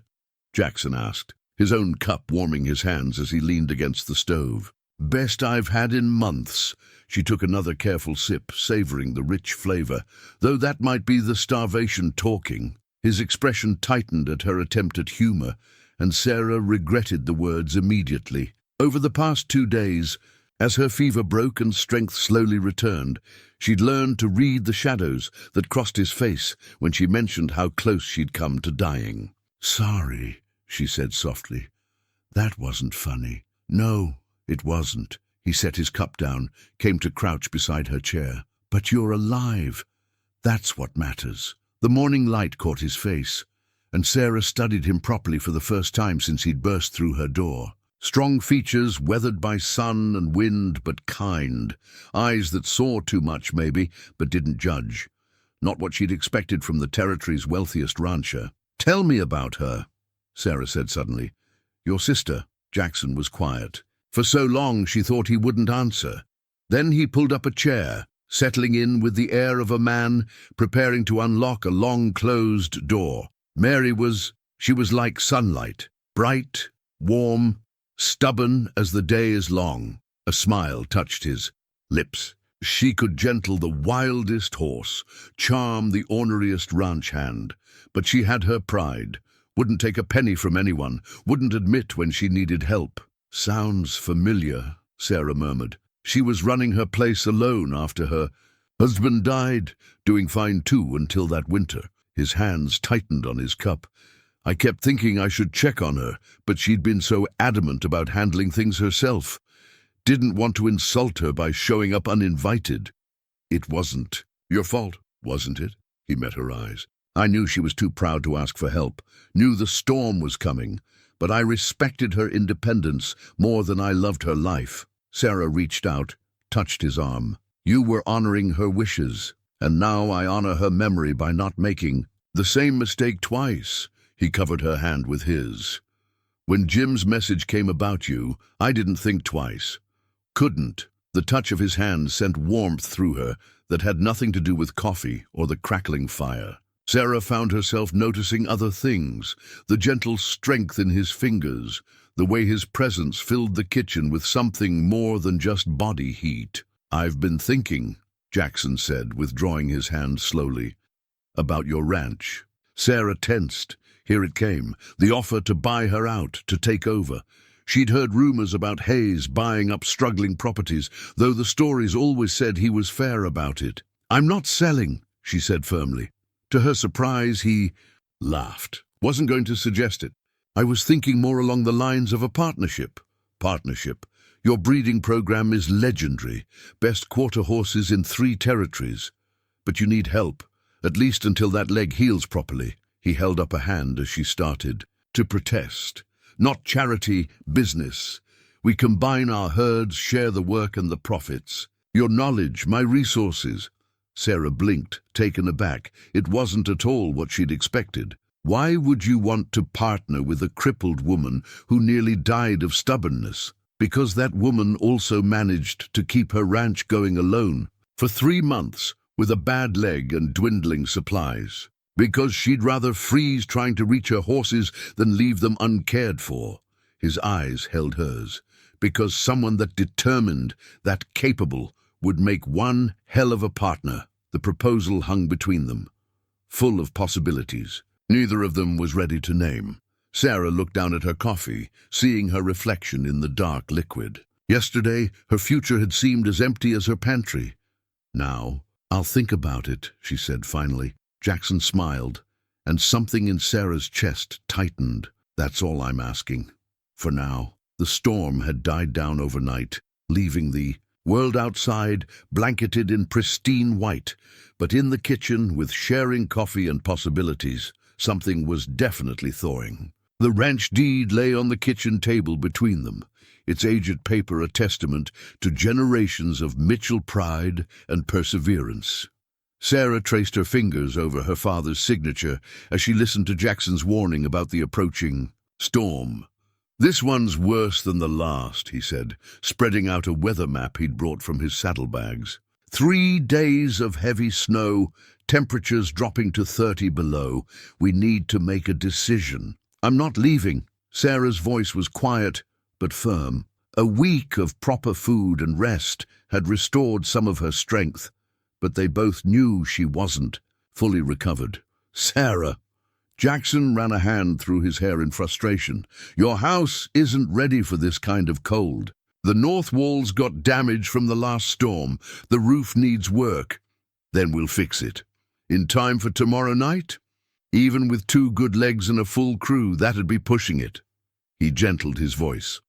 Jackson asked, his own cup warming his hands as he leaned against the stove. "Best I've had in months." She took another careful sip, savoring the rich flavor, though that might be the starvation talking. His expression tightened at her attempt at humor, and Sarah regretted the words immediately. Over the past 2 days, as her fever broke and strength slowly returned, she'd learned to read the shadows that crossed his face when she mentioned how close she'd come to dying. "Sorry," she said softly. "That wasn't funny." "No, it wasn't." He set his cup down, came to crouch beside her chair. "But you're alive. That's what matters." The morning light caught his face, and Sarah studied him properly for the first time since he'd burst through her door. Strong features, weathered by sun and wind, but kind. Eyes that saw too much, maybe, but didn't judge. Not what she'd expected from the territory's wealthiest rancher. "Tell me about her," Sarah said suddenly. "Your sister." Jackson was quiet. For so long she thought he wouldn't answer. Then he pulled up a chair, settling in with the air of a man preparing to unlock a long-closed door. She was like sunlight, bright, warm, stubborn as the day is long. A smile touched his lips. She could gentle the wildest horse, charm the orneriest ranch hand, but she had her pride, wouldn't take a penny from anyone, wouldn't admit when she needed help. "Sounds familiar," Sarah murmured. "She was running her place alone after her husband died, doing fine too until that winter." His hands tightened on his cup. "I kept thinking I should check on her, but she'd been so adamant about handling things herself. Didn't want to insult her by showing up uninvited." "It wasn't your fault, wasn't it?" He met her eyes. "I knew she was too proud to ask for help, knew the storm was coming, but I respected her independence more than I loved her life." Sarah reached out, touched his arm. "You were honoring her wishes, and now I honor her memory by not making the same mistake twice." He covered her hand with his. "When Jim's message came about you, I didn't think twice. Couldn't." The touch of his hand sent warmth through her that had nothing to do with coffee or the crackling fire. Sarah found herself noticing other things, the gentle strength in his fingers, the way his presence filled the kitchen with something more than just body heat. "I've been thinking," Jackson said, withdrawing his hand slowly, "about your ranch." Sarah tensed. Here it came, the offer to buy her out, to take over. She'd heard rumors about Hayes buying up struggling properties, though the stories always said he was fair about it. "I'm not selling," she said firmly. To her surprise, he laughed. "Wasn't going to suggest it. I was thinking more along the lines of a partnership." "Partnership? Your breeding program is legendary. Best quarter horses in 3 territories. But you need help, at least until that leg heals properly." He held up a hand as she started to protest. "Not charity, business. We combine our herds, share the work and the profits. Your knowledge, my resources." Sarah blinked, taken aback. It wasn't at all what she'd expected. Why would you want to partner with a crippled woman who nearly died of stubbornness? Because that woman also managed to keep her ranch going alone for 3 months with a bad leg and dwindling supplies. Because she'd rather freeze trying to reach her horses than leave them uncared for. His eyes held hers. Because someone that determined, that capable, would make one hell of a partner. The proposal hung between them, full of possibilities. Neither of them was ready to name. Sarah looked down at her coffee, seeing her reflection in the dark liquid. Yesterday, her future had seemed as empty as her pantry. Now, "I'll think about it," she said finally. Jackson smiled, and something in Sarah's chest tightened. "That's all I'm asking. For now." The storm had died down overnight, leaving the world outside blanketed in pristine white. But in the kitchen, with sharing coffee and possibilities, something was definitely thawing. The ranch deed lay on the kitchen table between them, its aged paper a testament to generations of Mitchell pride and perseverance. Sarah traced her fingers over her father's signature as she listened to Jackson's warning about the approaching storm. "This one's worse than the last," he said, spreading out a weather map he'd brought from his saddlebags. 3 days of heavy snow, temperatures dropping to 30 below. We need to make a decision. "I'm not leaving." Sarah's voice was quiet but firm. A week of proper food and rest had restored some of her strength, but they both knew she wasn't fully recovered. "Sarah!" Jackson ran a hand through his hair in frustration. "Your house isn't ready for this kind of cold. The north wall's got damage from the last storm. The roof needs work. Then we'll fix it. In time for tomorrow night? Even with 2 good legs and a full crew, that'd be pushing it." He gentled his voice.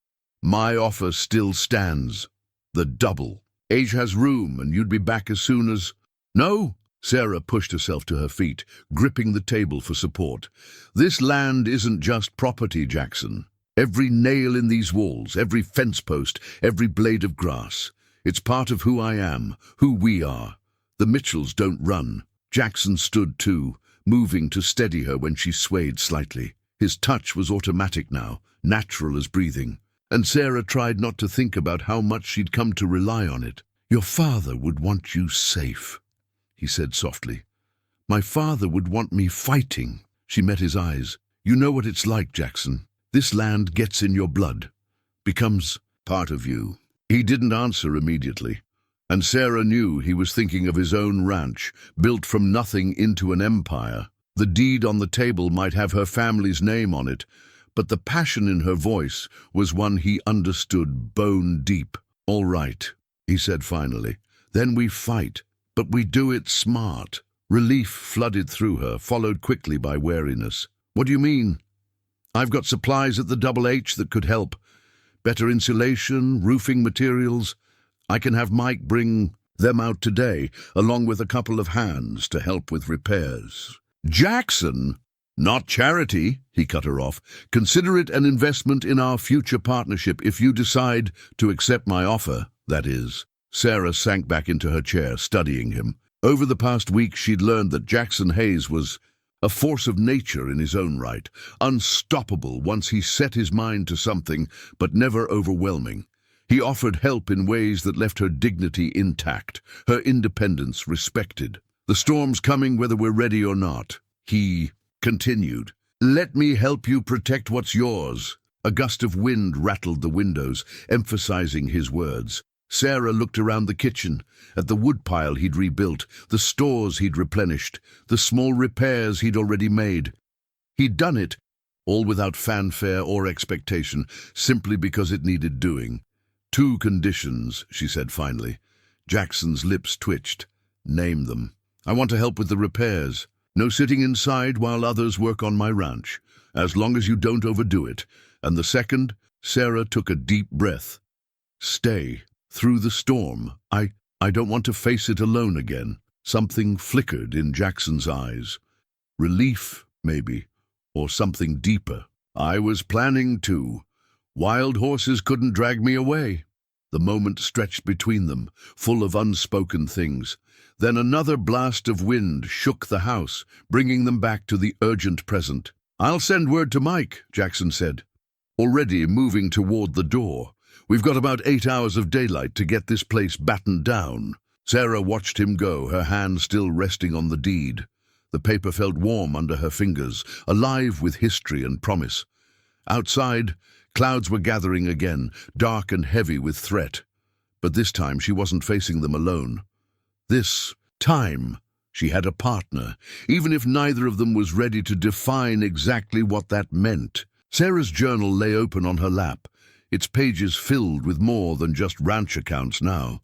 "My offer still stands. The double. Age has room, and you'd be back as soon as—" "No!" Sarah pushed herself to her feet, gripping the table for support. "This land isn't just property, Jackson. Every nail in these walls, every fence post, every blade of grass. It's part of who I am, who we are. The Mitchells don't run." Jackson stood too, moving to steady her when she swayed slightly. His touch was automatic now, natural as breathing. And Sarah tried not to think about how much she'd come to rely on it. "Your father would want you safe," he said softly. "My father would want me fighting." She met his eyes. "You know what it's like, Jackson. This land gets in your blood, becomes part of you." He didn't answer immediately, and Sarah knew he was thinking of his own ranch, built from nothing into an empire. The deed on the table might have her family's name on it, but the passion in her voice was one he understood bone deep. "All right," he said finally. "Then we fight, but we do it smart." Relief flooded through her, followed quickly by wariness. "What do you mean?" "I've got supplies at the Double H that could help. Better insulation, roofing materials. I can have Mike bring them out today, along with a couple of hands to help with repairs." "Jackson! Not charity," he cut her off. "Consider it an investment in our future partnership if you decide to accept my offer, that is." Sarah sank back into her chair, studying him. Over the past week, she'd learned that Jackson Hayes was a force of nature in his own right, unstoppable once he set his mind to something, but never overwhelming. He offered help in ways that left her dignity intact, her independence respected. "The storm's coming whether we're ready or not," he continued. "Let me help you protect what's yours." A gust of wind rattled the windows, emphasizing his words. Sarah looked around the kitchen, at the woodpile he'd rebuilt, the stores he'd replenished, the small repairs he'd already made. He'd done it, all without fanfare or expectation, simply because it needed doing. "2 conditions," she said finally. Jackson's lips twitched. "Name them." "I want to help with the repairs. No sitting inside while others work on my ranch, as long as you don't overdo it. And the second," Sarah took a deep breath, "stay through the storm. I don't want to face it alone again." Something flickered in Jackson's eyes. Relief, maybe, or something deeper. "I was planning to. Wild horses couldn't drag me away." The moment stretched between them, full of unspoken things. Then another blast of wind shook the house, bringing them back to the urgent present. "I'll send word to Mike," Jackson said, already moving toward the door. "We've got about 8 hours of daylight to get this place battened down." Sarah watched him go, her hand still resting on the deed. The paper felt warm under her fingers, alive with history and promise. Outside, clouds were gathering again, dark and heavy with threat. But this time she wasn't facing them alone. This time she had a partner, even if neither of them was ready to define exactly what that meant. Sarah's journal lay open on her lap, its pages filled with more than just ranch accounts now.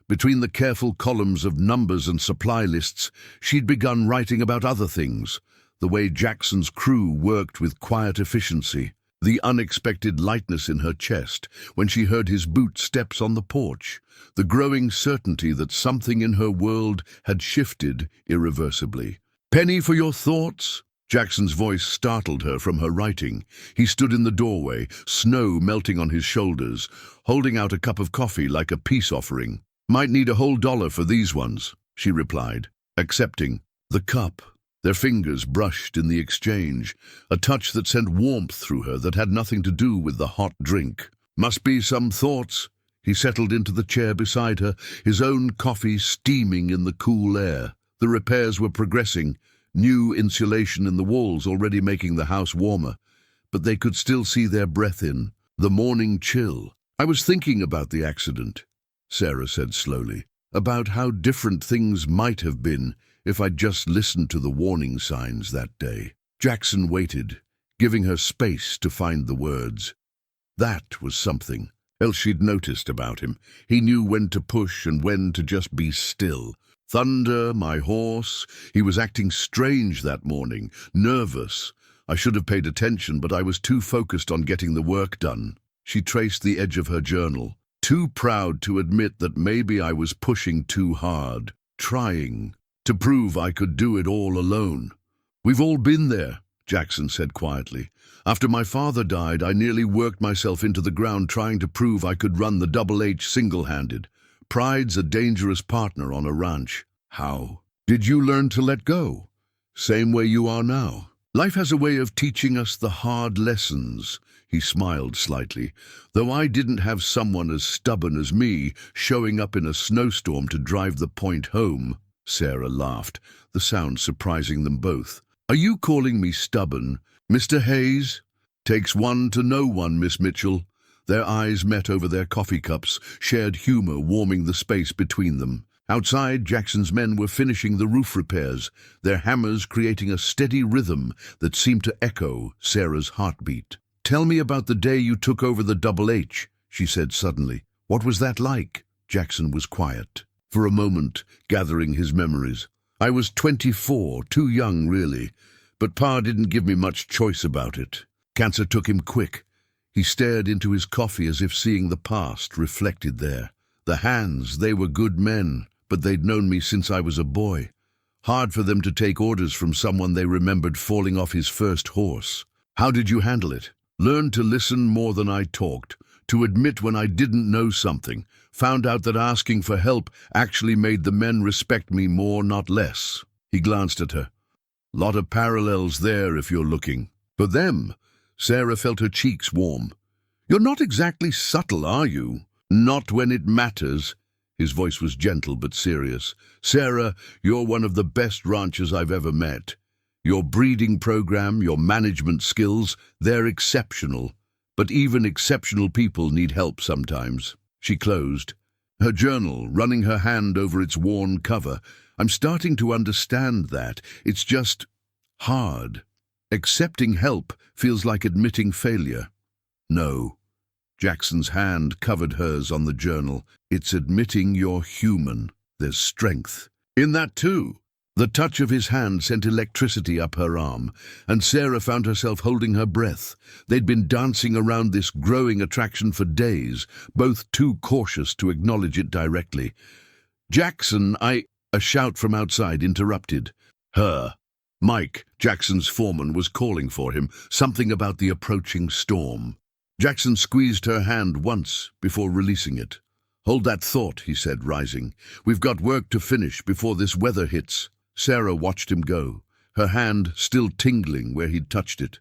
Between the careful columns of numbers and supply lists, she'd begun writing about other things, the way Jackson's crew worked with quiet efficiency, the unexpected lightness in her chest when she heard his boot steps on the porch, the growing certainty that something in her world had shifted irreversibly. "Penny for your thoughts?" Jackson's voice startled her from her writing. He stood in the doorway, snow melting on his shoulders, holding out a cup of coffee like a peace offering. "Might need a whole $1 for these ones," she replied, accepting the cup. Their fingers brushed in the exchange, a touch that sent warmth through her that had nothing to do with the hot drink. "Must be some thoughts." He settled into the chair beside her, his own coffee steaming in the cool air. The repairs were progressing, new insulation in the walls already making the house warmer, but they could still see their breath in, the morning chill. "I was thinking about the accident," Sarah said slowly, "about how different things might have been if I'd just listened to the warning signs that day." Jackson waited, giving her space to find the words. That was something else she'd noticed about him. He knew when to push and when to just be still. "Thunder, my horse." He was acting strange that morning, nervous. "I should have paid attention, but I was too focused on getting the work done." She traced the edge of her journal. "Too proud to admit that maybe I was pushing too hard, trying to prove I could do it all alone." "We've all been there," Jackson said quietly. "After my father died, I nearly worked myself into the ground trying to prove I could run the Double H single-handed. Pride's a dangerous partner on a ranch." "How did you learn to let go?" "Same way you are now. Life has a way of teaching us the hard lessons." He smiled slightly. "Though I didn't have someone as stubborn as me showing up in a snowstorm to drive the point home." Sarah laughed, the sound surprising them both. "Are you calling me stubborn, Mr. Hayes?" "Takes one to know one, Miss Mitchell." Their eyes met over their coffee cups, shared humor warming the space between them. Outside, Jackson's men were finishing the roof repairs, their hammers creating a steady rhythm that seemed to echo Sarah's heartbeat. "Tell me about the day you took over the Double H," she said suddenly. "What was that like?" Jackson was quiet, for a moment, gathering his memories. "I was 24, too young really, but Pa didn't give me much choice about it. Cancer took him quick." He stared into his coffee as if seeing the past reflected there. "The hands, they were good men, but they'd known me since I was a boy. Hard for them to take orders from someone they remembered falling off his first horse." "How did you handle it?" "Learned to listen more than I talked, to admit when I didn't know something. Found out that asking for help actually made the men respect me more, not less." He glanced at her. "Lot of parallels there if you're looking." "For them?" Sarah felt her cheeks warm. "You're not exactly subtle, are you?" "Not when it matters." His voice was gentle but serious. "Sarah, you're one of the best ranchers I've ever met. Your breeding program, your management skills, they're exceptional. But even exceptional people need help sometimes." She closed her journal, running her hand over its worn cover. "I'm starting to understand that. It's just hard. Accepting help feels like admitting failure." "No." Jackson's hand covered hers on the journal. "It's admitting you're human. There's strength in that too." The touch of his hand sent electricity up her arm, and Sarah found herself holding her breath. They'd been dancing around this growing attraction for days, both too cautious to acknowledge it directly. "Jackson, A shout from outside interrupted her. Mike, Jackson's foreman, was calling for him, something about the approaching storm. Jackson squeezed her hand once before releasing it. Hold that thought, he said, rising. We've got work to finish before this weather hits. Sarah watched him go, her hand still tingling where he'd touched it.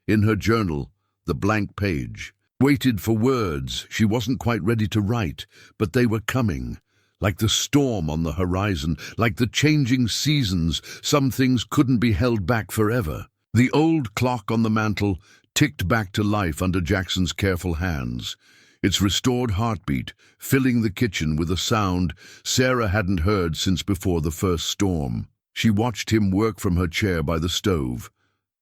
In her journal, the blank page, waited for words she wasn't quite ready to write, but they were coming. Like the storm on the horizon, like the changing seasons, some things couldn't be held back forever. The old clock on the mantel ticked back to life under Jackson's careful hands. Its restored heartbeat filling the kitchen with a sound Sarah hadn't heard since before the first storm. She watched him work from her chair by the stove,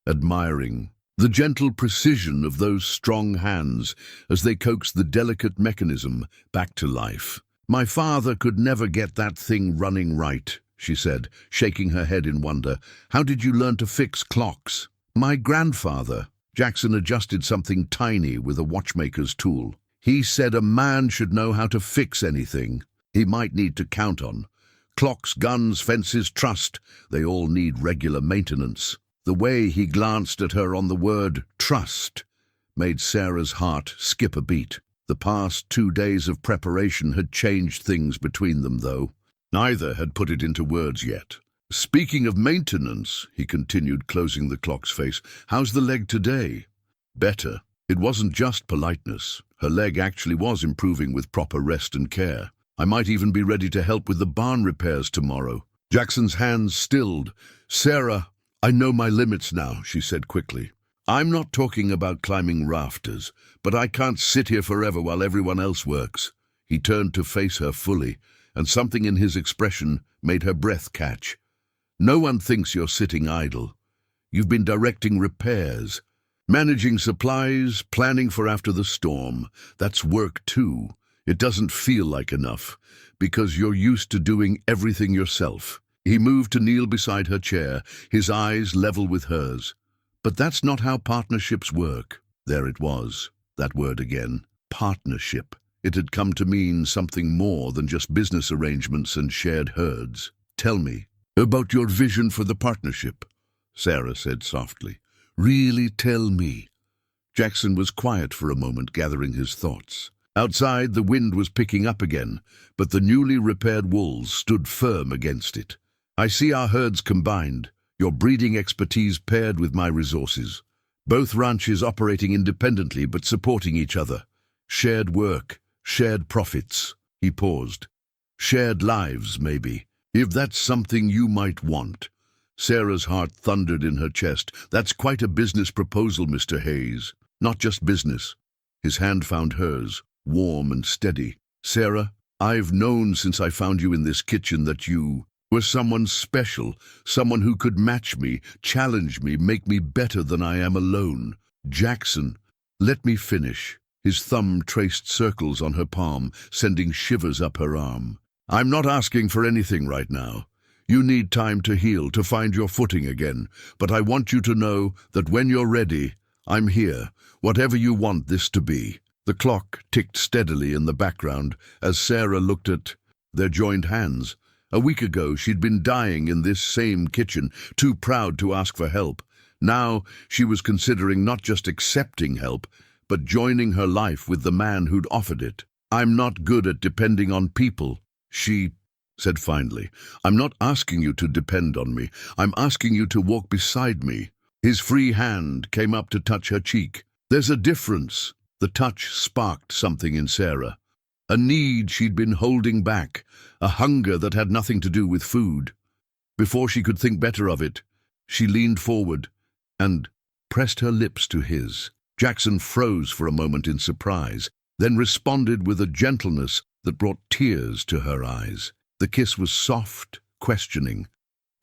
admiring the gentle precision of those strong hands as they coaxed the delicate mechanism back to life. My father could never get that thing running right, she said, shaking her head in wonder. How did you learn to fix clocks? My grandfather. Jackson adjusted something tiny with a watchmaker's tool. He said a man should know how to fix anything he might need to count on. Clocks, guns, fences, trust, they all need regular maintenance. The way he glanced at her on the word trust made Sarah's heart skip a beat. The past 2 days of preparation had changed things between them, though. Neither had put it into words yet. Speaking of maintenance, he continued, closing the clock's face, how's the leg today? Better. It wasn't just politeness. Her leg actually was improving with proper rest and care. I might even be ready to help with the barn repairs tomorrow. Jackson's hands stilled. Sarah, I know my limits now, she said quickly. I'm not talking about climbing rafters, but I can't sit here forever while everyone else works. He turned to face her fully, and something in his expression made her breath catch. No one thinks you're sitting idle. You've been directing repairs, managing supplies, planning for after the storm. That's work too. It doesn't feel like enough, because you're used to doing everything yourself. He moved to kneel beside her chair, his eyes level with hers. But that's not how partnerships work. There it was, that word again, partnership. It had come to mean something more than just business arrangements and shared herds. Tell me about your vision for the partnership, Sarah said softly. Really tell me. Jackson was quiet for a moment, gathering his thoughts. Outside, the wind was picking up again, but the newly repaired walls stood firm against it. I see our herds combined, your breeding expertise paired with my resources. Both ranches operating independently but supporting each other. Shared work, shared profits. He paused. Shared lives, maybe, if that's something you might want. Sarah's heart thundered in her chest. That's quite a business proposal, Mr. Hayes. Not just business. His hand found hers, warm and steady. Sarah, I've known since I found you in this kitchen that you were someone special, someone who could match me, challenge me, make me better than I am alone. Jackson, let me finish. His thumb traced circles on her palm, sending shivers up her arm. I'm not asking for anything right now. You need time to heal, to find your footing again. But I want you to know that when you're ready, I'm here, whatever you want this to be. The clock ticked steadily in the background as Sarah looked at their joined hands. A week ago, she'd been dying in this same kitchen, too proud to ask for help. Now, she was considering not just accepting help, but joining her life with the man who'd offered it. I'm not good at depending on people, she said finally. I'm not asking you to depend on me. I'm asking you to walk beside me. His free hand came up to touch her cheek. There's a difference. The touch sparked something in Sarah. A need she'd been holding back, a hunger that had nothing to do with food. Before she could think better of it, she leaned forward and pressed her lips to his. Jackson froze for a moment in surprise, then responded with a gentleness that brought tears to her eyes. The kiss was soft, questioning,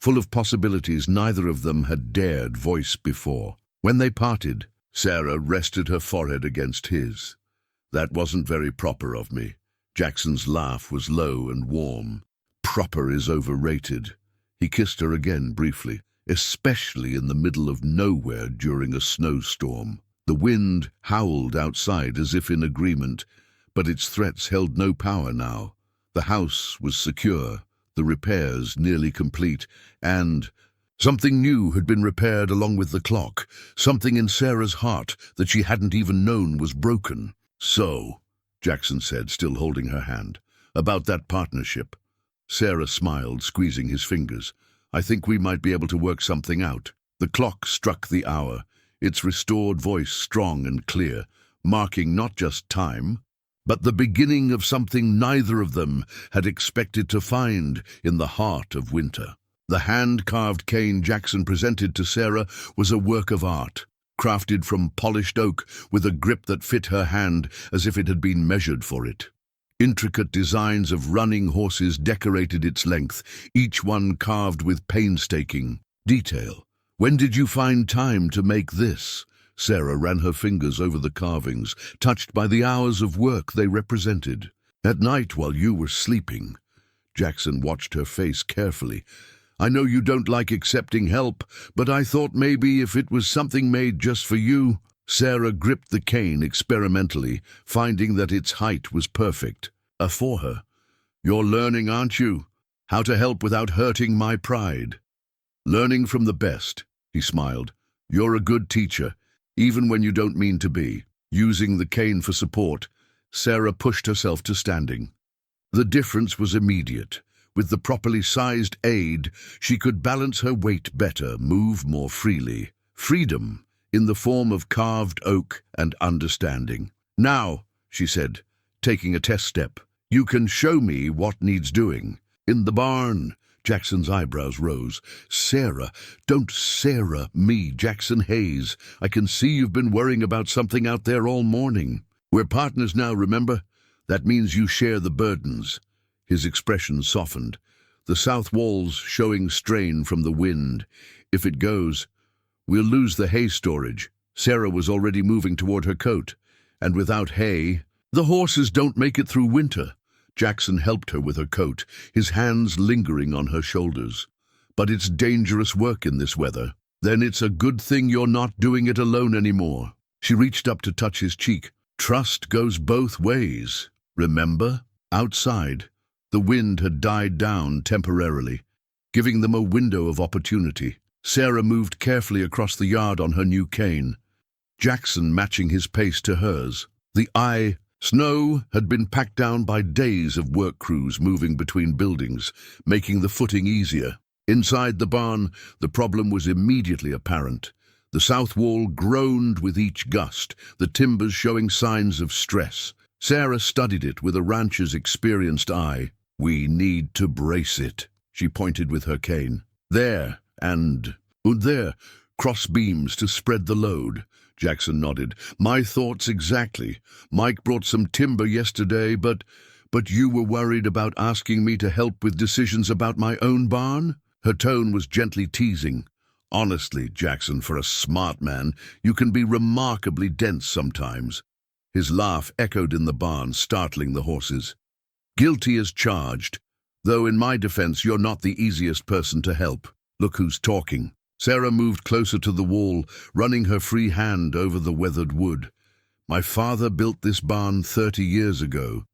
full of possibilities neither of them had dared voice before. When they parted, Sarah rested her forehead against his. That wasn't very proper of me. Jackson's laugh was low and warm. Proper is overrated. He kissed her again briefly, especially in the middle of nowhere during a snowstorm. The wind howled outside as if in agreement, but its threats held no power now. The house was secure, the repairs nearly complete, and something new had been repaired along with the clock, something in Sarah's heart that she hadn't even known was broken. So, Jackson said, still holding her hand. "About that partnership." Sarah smiled, squeezing his fingers. "I think we might be able to work something out." The clock struck the hour, its restored voice strong and clear, marking not just time, but the beginning of something neither of them had expected to find in the heart of winter. The hand-carved cane Jackson presented to Sarah was a work of art, crafted from polished oak with a grip that fit her hand as if it had been measured for it. Intricate designs of running horses decorated its length, each one carved with painstaking detail. "When did you find time to make this?" Sarah ran her fingers over the carvings, touched by the hours of work they represented. "At night while you were sleeping." Jackson watched her face carefully. "I know you don't like accepting help, but I thought maybe if it was something made just for you." Sarah gripped the cane experimentally, finding that its height was perfect. For her. "You're learning, aren't you? How to help without hurting my pride." "Learning from the best," he smiled. "You're a good teacher, even when you don't mean to be." Using the cane for support, Sarah pushed herself to standing. The difference was immediate. With the properly sized aid, she could balance her weight better, move more freely. Freedom, in the form of carved oak and understanding. "Now," she said, taking a test step, "you can show me what needs doing." "In the barn." Jackson's eyebrows rose. "Sarah, don't Sarah me, Jackson Hayes. I can see you've been worrying about something out there all morning. We're partners now, remember? That means you share the burdens." His expression softened, the south walls showing strain from the wind. "If it goes, we'll lose the hay storage." Sarah was already moving toward her coat. "And without hay, the horses don't make it through winter." Jackson helped her with her coat, his hands lingering on her shoulders. "But it's dangerous work in this weather." "Then it's a good thing you're not doing it alone anymore." She reached up to touch his cheek. "Trust goes both ways, remember?" Outside, the wind had died down temporarily, giving them a window of opportunity. Sarah moved carefully across the yard on her new cane, Jackson matching his pace to hers. Snow had been packed down by days of work crews moving between buildings, making the footing easier. Inside the barn, the problem was immediately apparent. The south wall groaned with each gust, the timbers showing signs of stress. Sarah studied it with a rancher's experienced eye. "We need to brace it," she pointed with her cane. "There, and there, cross beams to spread the load." Jackson nodded. "My thoughts exactly. Mike brought some timber yesterday, but you were worried about asking me to help with decisions about my own barn?" Her tone was gently teasing. "Honestly, Jackson, for a smart man, you can be remarkably dense sometimes." His laugh echoed in the barn, startling the horses. "Guilty as charged, though in my defense you're not the easiest person to help. Look who's talking." Sarah moved closer to the wall, running her free hand over the weathered wood. "My father built this barn 30 years ago.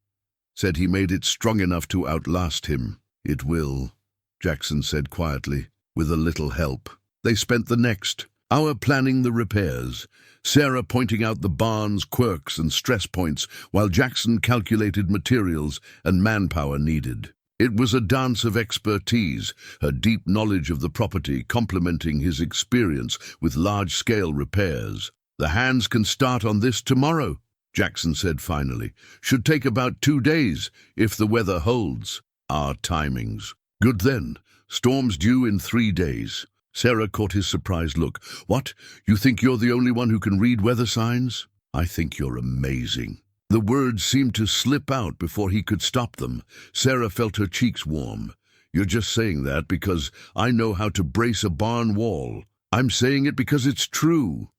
Said he made it strong enough to outlast him." "It will," Jackson said quietly, "with a little help." They spent the next hour planning the repairs, Sarah pointing out the barn's quirks and stress points, while Jackson calculated materials and manpower needed. It was a dance of expertise, her deep knowledge of the property complementing his experience with large-scale repairs. "The hands can start on this tomorrow," Jackson said finally. "Should take about 2 days, if the weather holds." "Our timings." "Good then. Storm's due in 3 days." Sarah caught his surprised look. "What? You think you're the only one who can read weather signs?" "I think you're amazing." The words seemed to slip out before he could stop them. Sarah felt her cheeks warm. "You're just saying that because I know how to brace a barn wall. I'm saying it because it's true."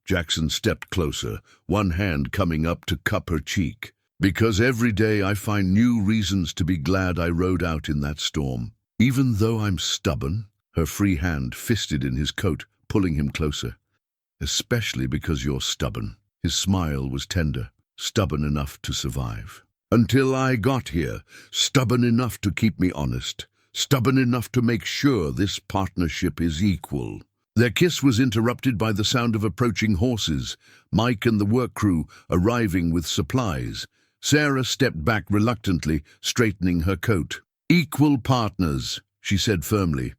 Jackson stepped closer, one hand coming up to cup her cheek. "Because every day I find new reasons to be glad I rode out in that storm. Even though I'm stubborn." Her free hand fisted in his coat, pulling him closer. "Especially because you're stubborn." His smile was tender. "Stubborn enough to survive. Until I got here, stubborn enough to keep me honest, stubborn enough to make sure this partnership is equal." Their kiss was interrupted by the sound of approaching horses, Mike and the work crew arriving with supplies. Sarah stepped back reluctantly, straightening her coat. "Equal partners," she said firmly.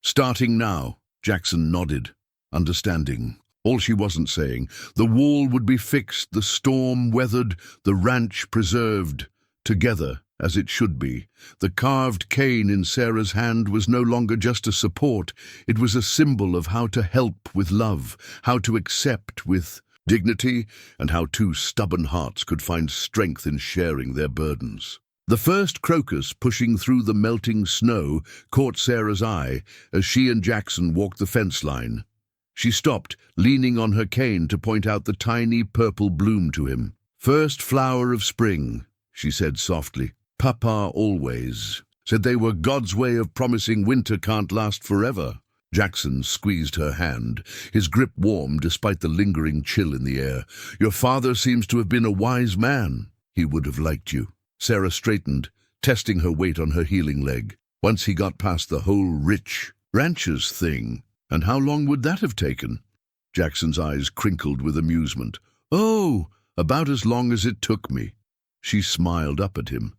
"Starting now." Jackson nodded, understanding. All she wasn't saying. The wall would be fixed, the storm weathered, the ranch preserved. Together, as it should be. The carved cane in Sarah's hand was no longer just a support. It was a symbol of how to help with love, how to accept with dignity, and how two stubborn hearts could find strength in sharing their burdens. The first crocus pushing through the melting snow caught Sarah's eye as she and Jackson walked the fence line. She stopped, leaning on her cane to point out the tiny purple bloom to him. "First flower of spring," she said softly. "Papa always said they were God's way of promising winter can't last forever." Jackson squeezed her hand, his grip warm despite the lingering chill in the air. "Your father seems to have been a wise man. He would have liked you." Sarah straightened, testing her weight on her healing leg. Once he got past the whole rich ranchers thing, and how long would that have taken? Jackson's eyes crinkled with amusement. "Oh, about as long as it took me." She smiled up at him.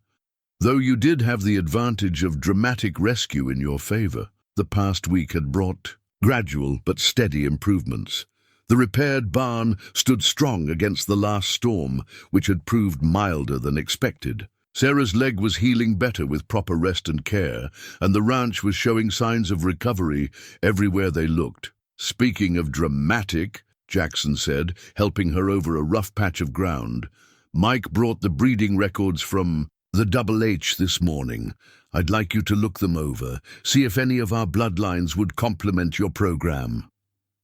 "Though you did have the advantage of dramatic rescue in your favor. The past week had brought gradual but steady improvements. The repaired barn stood strong against the last storm, which had proved milder than expected. Sarah's leg was healing better with proper rest and care, and the ranch was showing signs of recovery everywhere they looked. "Speaking of dramatic," Jackson said, helping her over a rough patch of ground, "Mike brought the breeding records from the Double H this morning. I'd like you to look them over, see if any of our bloodlines would complement your program."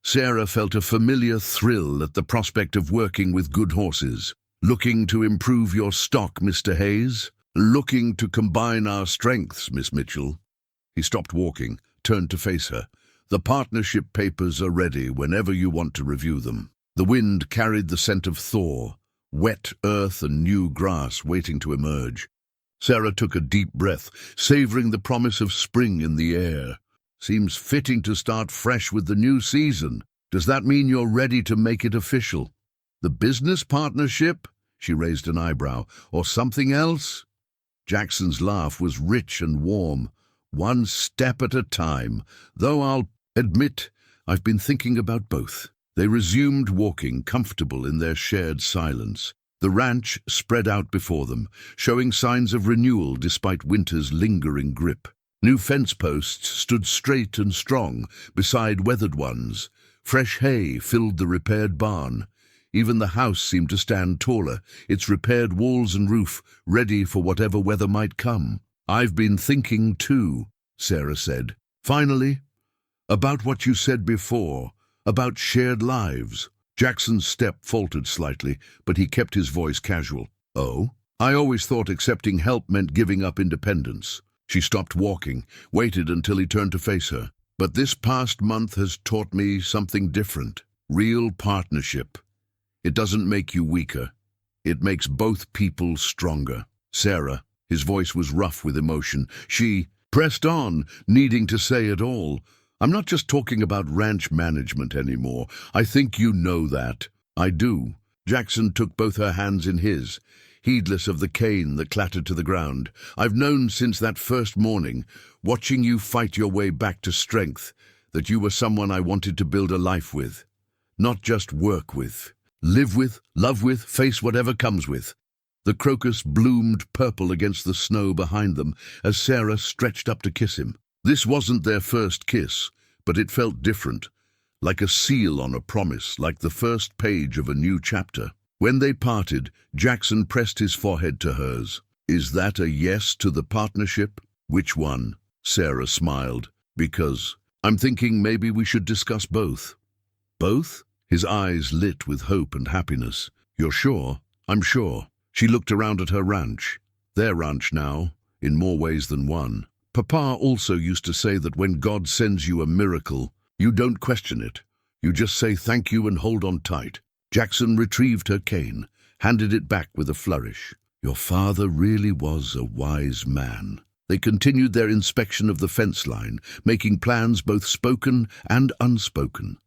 Sarah felt a familiar thrill at the prospect of working with good horses. "Looking to improve your stock, Mr. Hayes? Looking to combine our strengths, Miss Mitchell?" He stopped walking, turned to face her. "The partnership papers are ready whenever you want to review them." The wind carried the scent of thaw, wet earth and new grass waiting to emerge. Sarah took a deep breath, savoring the promise of spring in the air. "Seems fitting to start fresh with the new season. Does that mean you're ready to make it official? The business partnership?" She raised an eyebrow. "Or something else?" Jackson's laugh was rich and warm. "One step at a time, though I'll admit I've been thinking about both." They resumed walking, comfortable in their shared silence. The ranch spread out before them, showing signs of renewal despite winter's lingering grip. New fence posts stood straight and strong beside weathered ones. Fresh hay filled the repaired barn. Even the house seemed to stand taller, its repaired walls and roof ready for whatever weather might come. "I've been thinking too," Sarah said. "Finally, about what you said before, about shared lives." Jackson's step faltered slightly, but he kept his voice casual. "Oh? I always thought accepting help meant giving up independence." She stopped walking, waited until he turned to face her. "But this past month has taught me something different. Real partnership. It doesn't make you weaker. It makes both people stronger." Sarah, his voice was rough with emotion. She pressed on, needing to say it all. "I'm not just talking about ranch management anymore. I think you know that." "I do." Jackson took both her hands in his, heedless of the cane that clattered to the ground. "I've known since that first morning, watching you fight your way back to strength, that you were someone I wanted to build a life with. Not just work with. Live with, love with, face whatever comes with." The crocus bloomed purple against the snow behind them as Sarah stretched up to kiss him. This wasn't their first kiss, but it felt different, like a seal on a promise, like the first page of a new chapter. When they parted, Jackson pressed his forehead to hers. "Is that a yes to the partnership?" "Which one?" Sarah smiled. "Because I'm thinking maybe we should discuss both." "Both?" His eyes lit with hope and happiness. "You're sure?" "I'm sure." She looked around at her ranch. Their ranch now, in more ways than one. "Papa also used to say that when God sends you a miracle, you don't question it. You just say thank you and hold on tight." Jackson retrieved her cane, handed it back with a flourish. "Your father really was a wise man." They continued their inspection of the fence line, making plans both spoken and unspoken.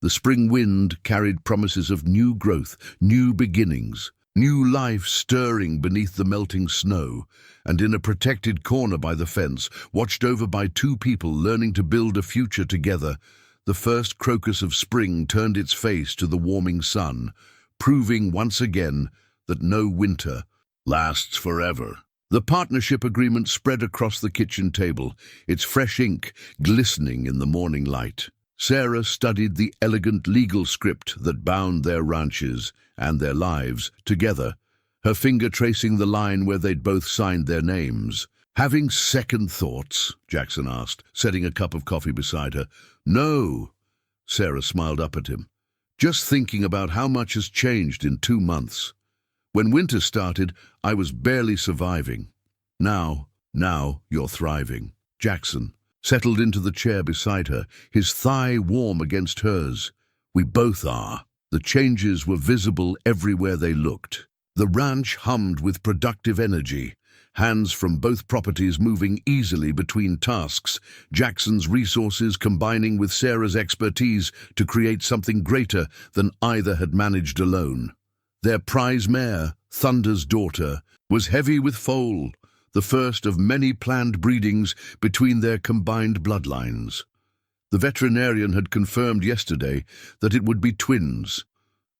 The spring wind carried promises of new growth, new beginnings. New life stirring beneath the melting snow, and in a protected corner by the fence, watched over by two people learning to build a future together, the first crocus of spring turned its face to the warming sun, proving once again that no winter lasts forever. The partnership agreement spread across the kitchen table, its fresh ink glistening in the morning light. Sarah studied the elegant legal script that bound their ranches and their lives together, her finger tracing the line where they'd both signed their names. "Having second thoughts?" Jackson asked, setting a cup of coffee beside her. "No," Sarah smiled up at him. "Just thinking about how much has changed in 2 months. When winter started, I was barely surviving. Now you're thriving." Jackson settled into the chair beside her, his thigh warm against hers. "We both are." The changes were visible everywhere they looked. The ranch hummed with productive energy, hands from both properties moving easily between tasks, Jackson's resources combining with Sarah's expertise to create something greater than either had managed alone. Their prize mare, Thunder's Daughter, was heavy with foal, the first of many planned breedings between their combined bloodlines. The veterinarian had confirmed yesterday that it would be twins,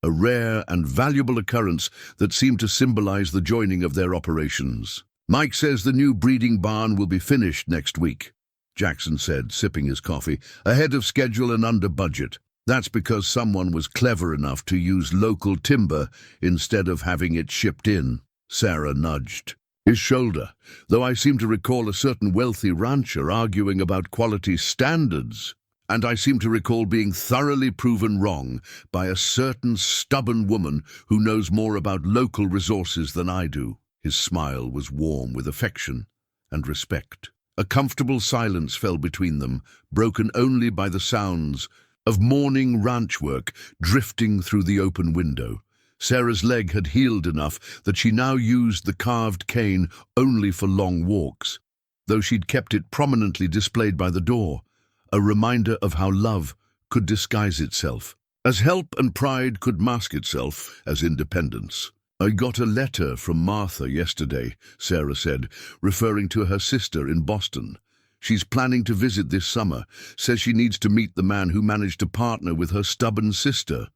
a rare and valuable occurrence that seemed to symbolize the joining of their operations. "Mike says the new breeding barn will be finished next week," Jackson said, sipping his coffee, "ahead of schedule and under budget. That's because someone was clever enough to use local timber instead of having it shipped in." Sarah nudged his shoulder, "though I seem to recall a certain wealthy rancher arguing about quality standards, and I seem to recall being thoroughly proven wrong by a certain stubborn woman who knows more about local resources than I do." His smile was warm with affection and respect. A comfortable silence fell between them, broken only by the sounds of morning ranch work drifting through the open window. Sarah's leg had healed enough that she now used the carved cane only for long walks, though she'd kept it prominently displayed by the door, a reminder of how love could disguise itself, as help and pride could mask itself as independence. "I got a letter from Martha yesterday," Sarah said, referring to her sister in Boston. "She's planning to visit this summer, says she needs to meet the man who managed to partner with her stubborn sister.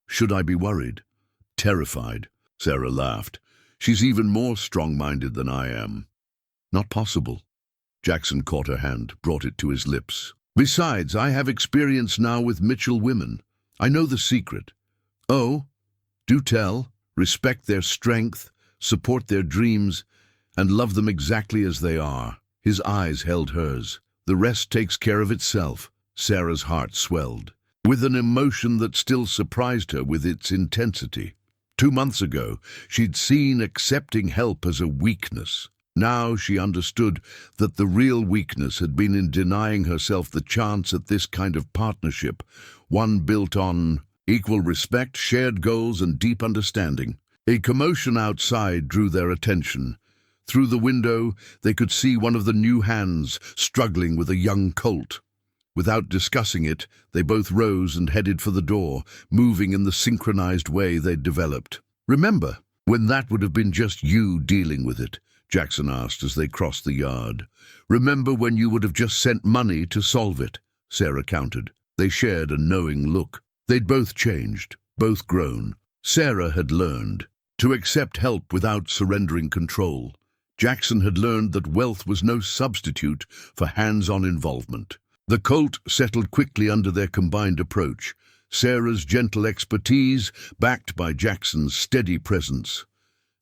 Should I be worried?" "Terrified," Sarah laughed. "She's even more strong-minded than I am." "Not possible." Jackson caught her hand, brought it to his lips. "Besides, I have experience now with Mitchell women. I know the secret." "Oh, do tell." "Respect their strength, support their dreams, and love them exactly as they are." His eyes held hers. "The rest takes care of itself." Sarah's heart swelled, with an emotion that still surprised her with its intensity. 2 months ago, she'd seen accepting help as a weakness. Now she understood that the real weakness had been in denying herself the chance at this kind of partnership, one built on equal respect, shared goals, and deep understanding. A commotion outside drew their attention. Through the window, they could see one of the new hands struggling with a young colt. Without discussing it, they both rose and headed for the door, moving in the synchronized way they'd developed. "Remember when that would have been just you dealing with it?" Jackson asked as they crossed the yard. "Remember when you would have just sent money to solve it?" Sarah countered. They shared a knowing look. They'd both changed, both grown. Sarah had learned to accept help without surrendering control. Jackson had learned that wealth was no substitute for hands-on involvement. The colt settled quickly under their combined approach, Sarah's gentle expertise backed by Jackson's steady presence.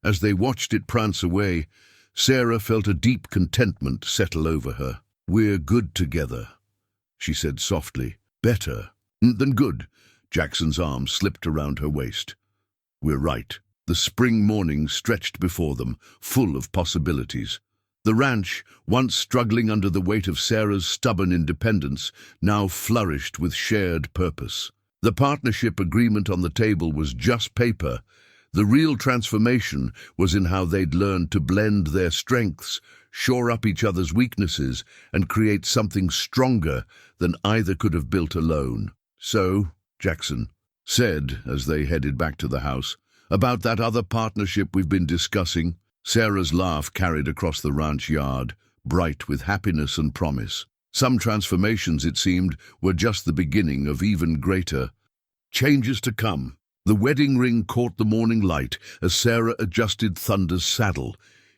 As they watched it prance away, Sarah felt a deep contentment settle over her. "We're good together," she said softly. "Better than good." Jackson's arm slipped around her waist. "We're right." The spring morning stretched before them, full of possibilities. The ranch, once struggling under the weight of Sarah's stubborn independence, now flourished with shared purpose. The partnership agreement on the table was just paper. The real transformation was in how they'd learned to blend their strengths, shore up each other's weaknesses, and create something stronger than either could have built alone. "So," Jackson said as they headed back to the house, About that other partnership we've been discussing? Sarah's laugh carried across the ranch yard, bright with happiness and promise. Some transformations, it seemed, were just the beginning of even greater changes to come. The wedding ring caught the morning light as Sarah adjusted Thunder's saddle,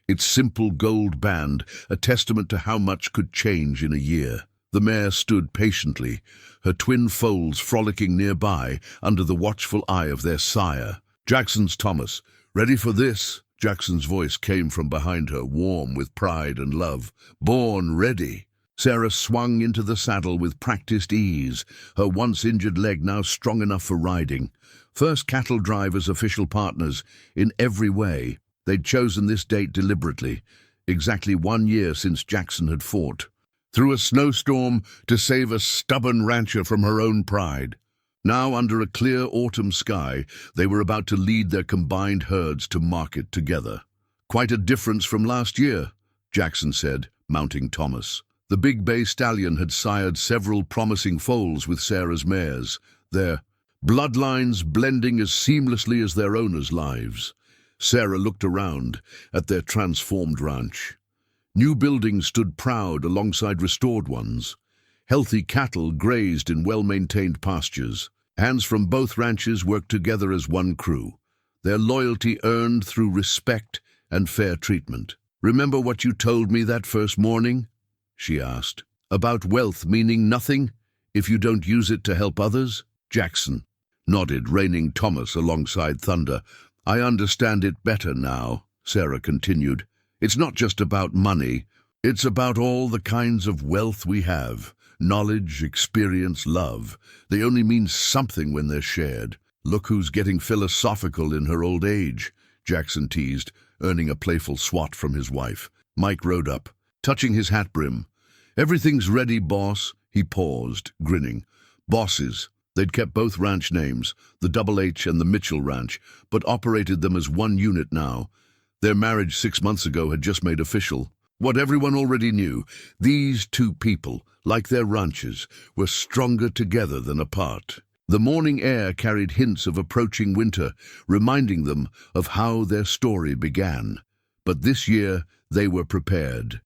its simple gold band a testament to how much could change in a year. The mare stood patiently, her twin foals frolicking nearby under the watchful eye of their sire. "Jackson's Thomas. Ready for this?" Jackson's voice came from behind her, warm with pride and love. "Born ready." Sarah swung into the saddle with practiced ease, her once-injured leg now strong enough for riding. First cattle drivers, official partners, in every way. They'd chosen this date deliberately, exactly 1 year since Jackson had fought through a snowstorm to save a stubborn rancher from her own pride. Now, under a clear autumn sky, they were about to lead their combined herds to market together. "Quite a difference from last year," Jackson said, mounting Thomas. The big bay stallion had sired several promising foals with Sarah's mares, their bloodlines blending as seamlessly as their owners' lives. Sarah looked around at their transformed ranch. New buildings stood proud alongside restored ones. Healthy cattle grazed in well-maintained pastures. Hands from both ranches worked together as one crew, their loyalty earned through respect and fair treatment. "Remember what you told me that first morning?" she asked. "About wealth meaning nothing if you don't use it to help others?" Jackson nodded, reining Thomas alongside Thunder. "I understand it better now," Sarah continued. "It's not just about money. It's about all the kinds of wealth we have. Knowledge, experience, love. They only mean something when they're shared. Look who's getting philosophical in her old age," Jackson teased, earning a playful swat from his wife. Mike rode up, touching his hat brim. "Everything's ready, boss." He paused, grinning. Bosses. They'd kept both ranch names, the Double H and the Mitchell Ranch, but operated them as one unit now. Their marriage 6 months ago had just made official what everyone already knew. These two people, like their ranches, were stronger together than apart. The morning air carried hints of approaching winter, reminding them of how their story began. But this year they were prepared.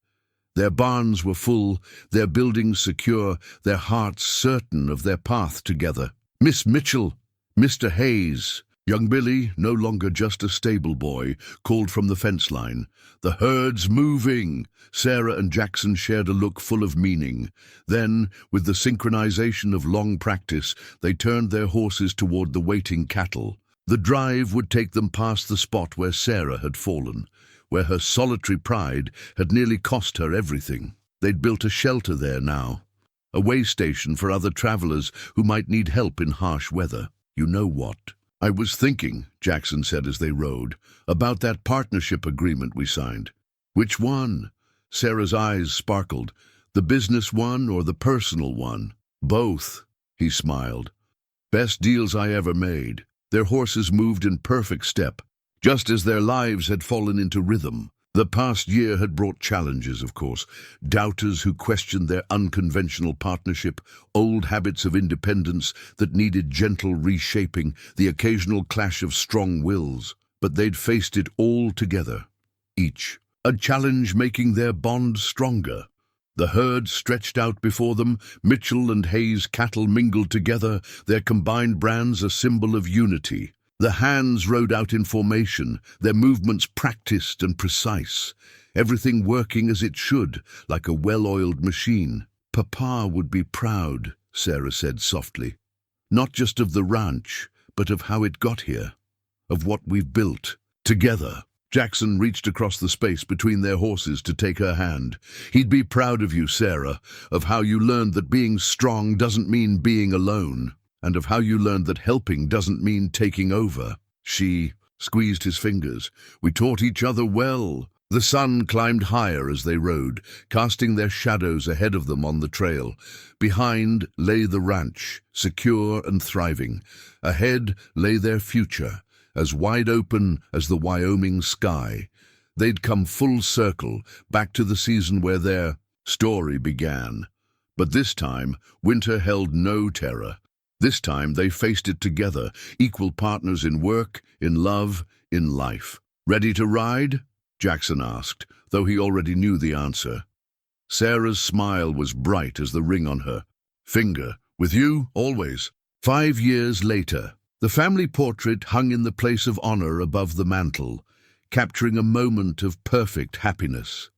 Their barns were full, their buildings secure, their hearts certain of their path together. "Miss Mitchell, Mr. Hayes." Young Billy, no longer just a stable boy, called from the fence line. "The herd's moving." Sarah and Jackson shared a look full of meaning. Then, with the synchronization of long practice, they turned their horses toward the waiting cattle. The drive would take them past the spot where Sarah had fallen, where her solitary pride had nearly cost her everything. They'd built a shelter there now, a way station for other travelers who might need help in harsh weather. "You know what I was thinking," Jackson said as they rode, "about that partnership agreement we signed." "Which one?" Sarah's eyes sparkled. "The business one or the personal one?" "Both," he smiled. "Best deals I ever made." Their horses moved in perfect step, just as their lives had fallen into rhythm. The past year had brought challenges, of course. Doubters who questioned their unconventional partnership, old habits of independence that needed gentle reshaping, the occasional clash of strong wills. But they'd faced it all together, each a challenge making their bond stronger. The herd stretched out before them, Mitchell and Hayes cattle mingled together, their combined brands a symbol of unity. The hands rode out in formation, their movements practiced and precise, everything working as it should, like a well-oiled machine. "Papa would be proud," Sarah said softly. "Not just of the ranch, but of how it got here, of what we've built together." Jackson reached across the space between their horses to take her hand. "He'd be proud of you, Sarah, of how you learned that being strong doesn't mean being alone, and of how you learned that helping doesn't mean taking over." She squeezed his fingers. "We taught each other well." The sun climbed higher as they rode, casting their shadows ahead of them on the trail. Behind lay the ranch, secure and thriving. Ahead lay their future, as wide open as the Wyoming sky. They'd come full circle, back to the season where their story began. But this time, winter held no terror. This time they faced it together, equal partners in work, in love, in life. "Ready to ride?" Jackson asked, though he already knew the answer. Sarah's smile was bright as the ring on her finger. "With you, always." 5 years later, the family portrait hung in the place of honor above the mantel, capturing a moment of perfect happiness.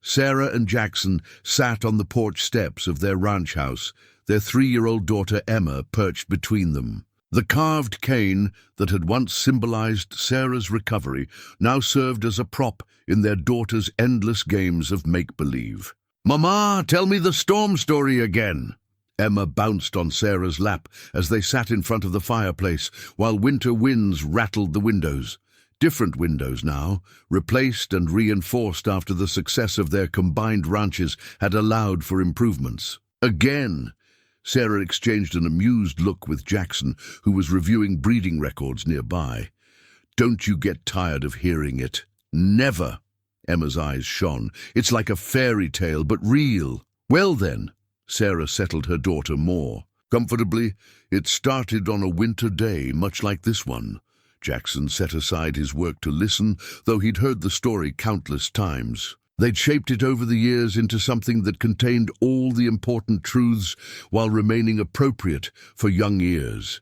Sarah and Jackson sat on the porch steps of their ranch house, their 3-year-old daughter Emma perched between them. The carved cane that had once symbolized Sarah's recovery now served as a prop in their daughter's endless games of make-believe. "Mama, tell me the storm story again." Emma bounced on Sarah's lap as they sat in front of the fireplace while winter winds rattled the windows. Different windows now, replaced and reinforced after the success of their combined ranches had allowed for improvements. Again, Sarah exchanged an amused look with Jackson, who was reviewing breeding records nearby. "Don't you get tired of hearing it?" "Never." Emma's eyes shone. "It's like a fairy tale, but real." "Well then," Sarah settled her daughter more comfortably, "it started on a winter day, much like this one." Jackson set aside his work to listen, though he'd heard the story countless times. They'd shaped it over the years into something that contained all the important truths while remaining appropriate for young ears.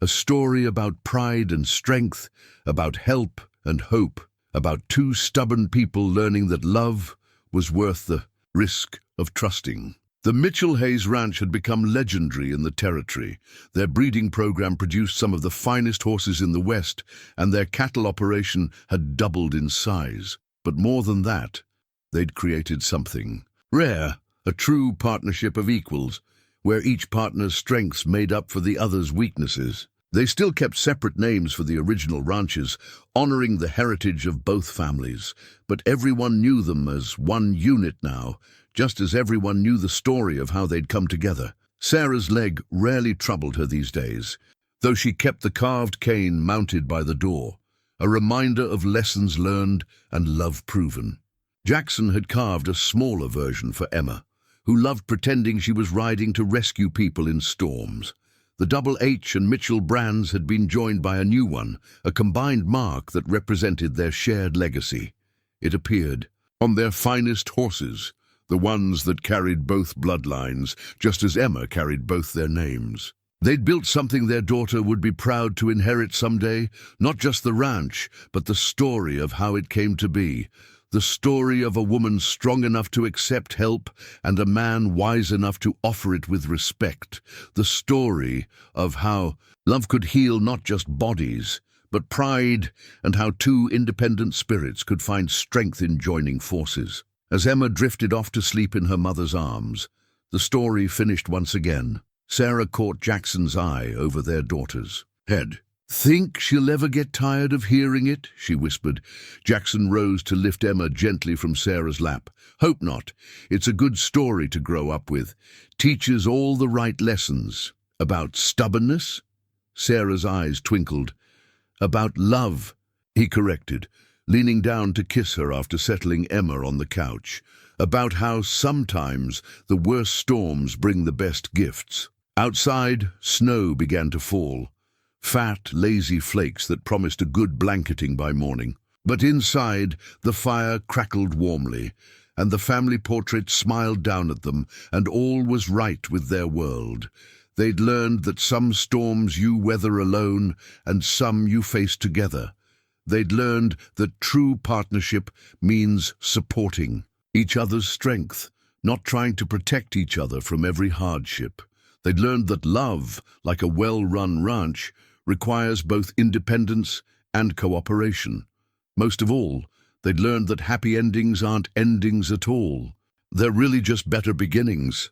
A story about pride and strength, about help and hope, about two stubborn people learning that love was worth the risk of trusting. The Mitchell Hayes Ranch had become legendary in the territory. Their breeding program produced some of the finest horses in the West, and their cattle operation had doubled in size. But more than that, they'd created something rare, a true partnership of equals, where each partner's strengths made up for the other's weaknesses. They still kept separate names for the original ranches, honoring the heritage of both families, but everyone knew them as one unit now, just as everyone knew the story of how they'd come together. Sarah's leg rarely troubled her these days, though she kept the carved cane mounted by the door, a reminder of lessons learned and love proven. Jackson had carved a smaller version for Emma, who loved pretending she was riding to rescue people in storms. The Double H and Mitchell brands had been joined by a new one, a combined mark that represented their shared legacy. It appeared on their finest horses, the ones that carried both bloodlines, just as Emma carried both their names. They'd built something their daughter would be proud to inherit someday, not just the ranch, but the story of how it came to be. The story of a woman strong enough to accept help and a man wise enough to offer it with respect. The story of how love could heal not just bodies, but pride, and how two independent spirits could find strength in joining forces. As Emma drifted off to sleep in her mother's arms, the story finished once again. Sarah caught Jackson's eye over their daughter's head. "Think she'll ever get tired of hearing it?" she whispered. Jackson rose to lift Emma gently from Sarah's lap. "Hope not. It's a good story to grow up with. Teaches all the right lessons. About stubbornness?" Sarah's eyes twinkled. "About love," he corrected, leaning down to kiss her after settling Emma on the couch. "About how sometimes the worst storms bring the best gifts." Outside, snow began to fall. Fat, lazy flakes that promised a good blanketing by morning. But inside, the fire crackled warmly, and the family portrait smiled down at them, and all was right with their world. They'd learned that some storms you weather alone, and some you face together. They'd learned that true partnership means supporting each other's strength, not trying to protect each other from every hardship. They'd learned that love, like a well-run ranch, requires both independence and cooperation. Most of all, they'd learned that happy endings aren't endings at all. They're really just better beginnings.